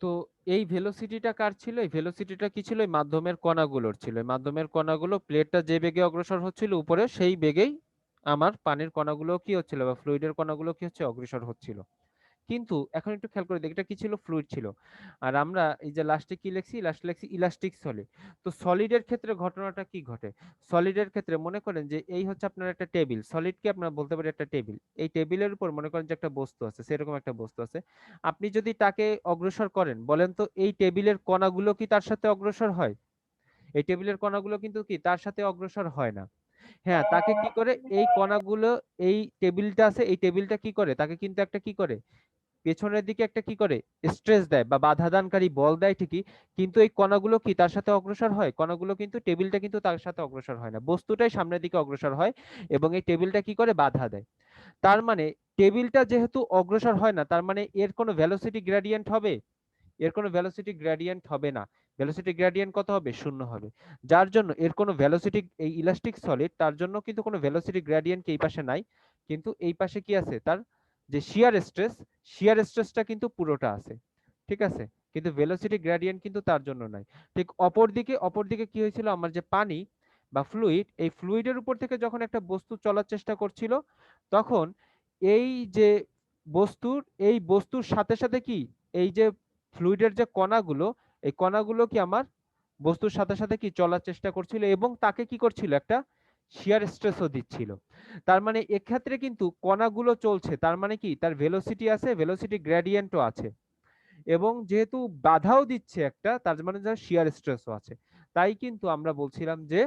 তো এই ভেলোসিটিটা কার ছিল, এই ভেলোসিটিটা কি ছিল, এই মাধ্যমের কণাগুলোর ছিল। এই মাধ্যমের কণাগুলো প্লেটটা যে বেগে অগ্রসর হচ্ছিল উপরে, সেই বেগেই আমার পানির কণাগুলো কি হচ্ছিল বা ফ্লুইডের কণাগুলো কি হচ্ছে অগ্রসর হচ্ছিল। কিন্তু এখন একটু খেয়াল করে দেখি, এটা কি ছিল, ফ্লুইড ছিল। আর আমরা এই যে লাস্টে কি লিখছি, লাস্টে লিখছি ইলাস্টিক সলিড। তো সলিডের ক্ষেত্রে ঘটনাটা কি ঘটে, সলিডের ক্ষেত্রে মনে করেন যে এই হচ্ছে আপনার একটা টেবিল, সলিডকে আপনারা বলতে পারেন একটা টেবিল, এই টেবিলের উপর মনে করেন যে একটা বস্তু আছে, সেরকম একটা বস্তু আছে। আপনি যদি তাকে অগ্রসর করেন, বলেন তো এই টেবিলের কণাগুলো কি তার সাথে অগ্রসর হয়, এই টেবিলের কণাগুলো কিন্তু কি তার সাথে অগ্রসর হয় না। হ্যাঁ, তাকে কি করে, এই কণাগুলো, এই টেবিলটা আছে, এই টেবিলটা কি করে, তাকে কিন্তু একটা কি করে, পেছনের দিকে একটা কি করে, স্ট্রেস দেয় বা বাধা দানকারী বল দেয় ঠিকই, কিন্তু এই কণাগুলো কি তার সাথে অগ্রসর হয়, কণাগুলো কিন্তু, টেবিলটা কিন্তু তার সাথে অগ্রসর হয় না, বস্তুটাই সামনের দিকে অগ্রসর হয় এবং এই টেবিলটা কি করে বাধা দেয়। তার মানে টেবিলটা যেহেতু অগ্রসর হয় না, তার মানে এর কোনো ভেলোসিটি গ্রেডিয়েন্ট হবে, এর কোনো ভেলোসিটি গ্রেডিয়েন্ট হবে না। ভেলোসিটি গ্রেডিয়েন্ট কত হবে, শূন্য হবে। যার জন্য এর কোনো ভেলোসিটি, এই ইলাস্টিক সলিড তার জন্য কিন্তু কোনো ভেলোসিটি গ্রেডিয়েন্ট এই পাশে নাই, কিন্তু এই পাশে কি আছে, তার যে শিয়ার স্ট্রেস, শিয়ার স্ট্রেসটা কিন্তু পুরোটা আছে, ঠিক আছে, কিন্তু ভেলোসিটি গ্রেডিয়েন্ট কিন্তু তার জন্য নাই। ঠিক অপরদিকে, অপরদিকে কি হয়েছিল, আমার যে পানি বা ফ্লুইড, এই ফ্লুইডের উপর থেকে যখন একটা বস্তু চলার চেষ্টা করছিল, তখন এই যে বস্তুর, এই বস্তুর সাথে সাথে কি, এই যে ফ্লুইডের যে কণাগুলো, এই কণাগুলো কি আমার বস্তুর সাথে সাথে কি চলার চেষ্টা করছিল এবং তাকে কি করছিল, একটা শিয়ার স্ট্রেসও দিচ্ছিল। তার মানে এক্ষেত্রে কিন্তু কণাগুলো চলছে, তার মানে কি তার ভেলোসিটি আছে, ভেলোসিটি গ্রেডিয়েন্টও আছে, এবং যেহেতু বাধাও দিচ্ছে একটা, তার মানে যার শিয়ার স্ট্রেসও আছে। তাই কিন্তু আমরা বলছিলাম যে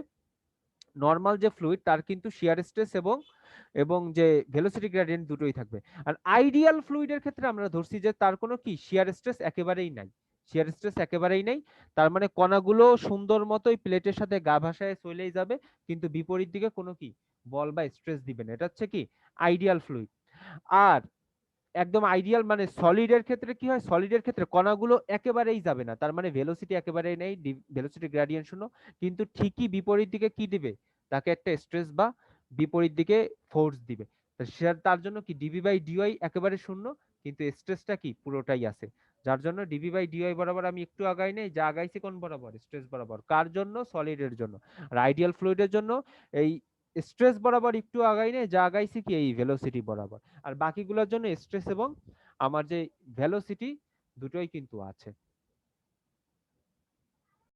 নর্মাল যে ফ্লুইড তার কিন্তু শিয়ার স্ট্রেস এবং এবং যে ভেলোসিটি গ্রেডিয়েন্ট দুটোই থাকবে। আর আইডিয়াল ফ্লুইডের ক্ষেত্রে আমরা ধরছি যে তার কোনো কি শিয়ার স্ট্রেস একেবারেই নাই, শিয়ার স্ট্রেস একেবারেই নেই। তার মানে কণাগুলো সুন্দর মতোই প্লেটের সাথে গা ভাসায় চলেই যাবে, কিন্তু বিপরীত দিকে কোনো কি বল বা স্ট্রেস দিবে না। এটা হচ্ছে কি আইডিয়াল ফ্লুইড। আর একদম আইডিয়াল মানে সলিডের ক্ষেত্রে কি হয়, সলিডের ক্ষেত্রে কণাগুলো একেবারেই যাবে না, তার মানে ভেলোসিটি একেবারেই নেই, ভেলোসিটি গ্রেডিয়েন্ট শূন্য, কিন্তু ঠিকই বিপরীত দিকে কি দিবে, তাকে একটা স্ট্রেস বা বিপরীত দিকে ফোর্স দিবে। তার জন্য কি ডিভি বাই ডিওয়াই একেবারে শূন্য, কিন্তু স্ট্রেসটা কি পুরোটাই আছে। যার জন্য ডিভি বাই ডিওয়াই বরাবর আমি একটু আগাই নেই, যা আগাইছি কোন বরাবর, স্ট্রেস বরাবর, কার জন্য, সলিডের জন্য। আর আইডিয়াল ফ্লুইডের জন্য এই স্ট্রেস বরাবর একটু আগাই নেই, যা আগাইছি কি এই ভেলোসিটি বরাবর, আর বাকিগুলোর জন্য স্ট্রেস এবং আমার যে ভেলোসিটি দুটোই কিন্তু আছে।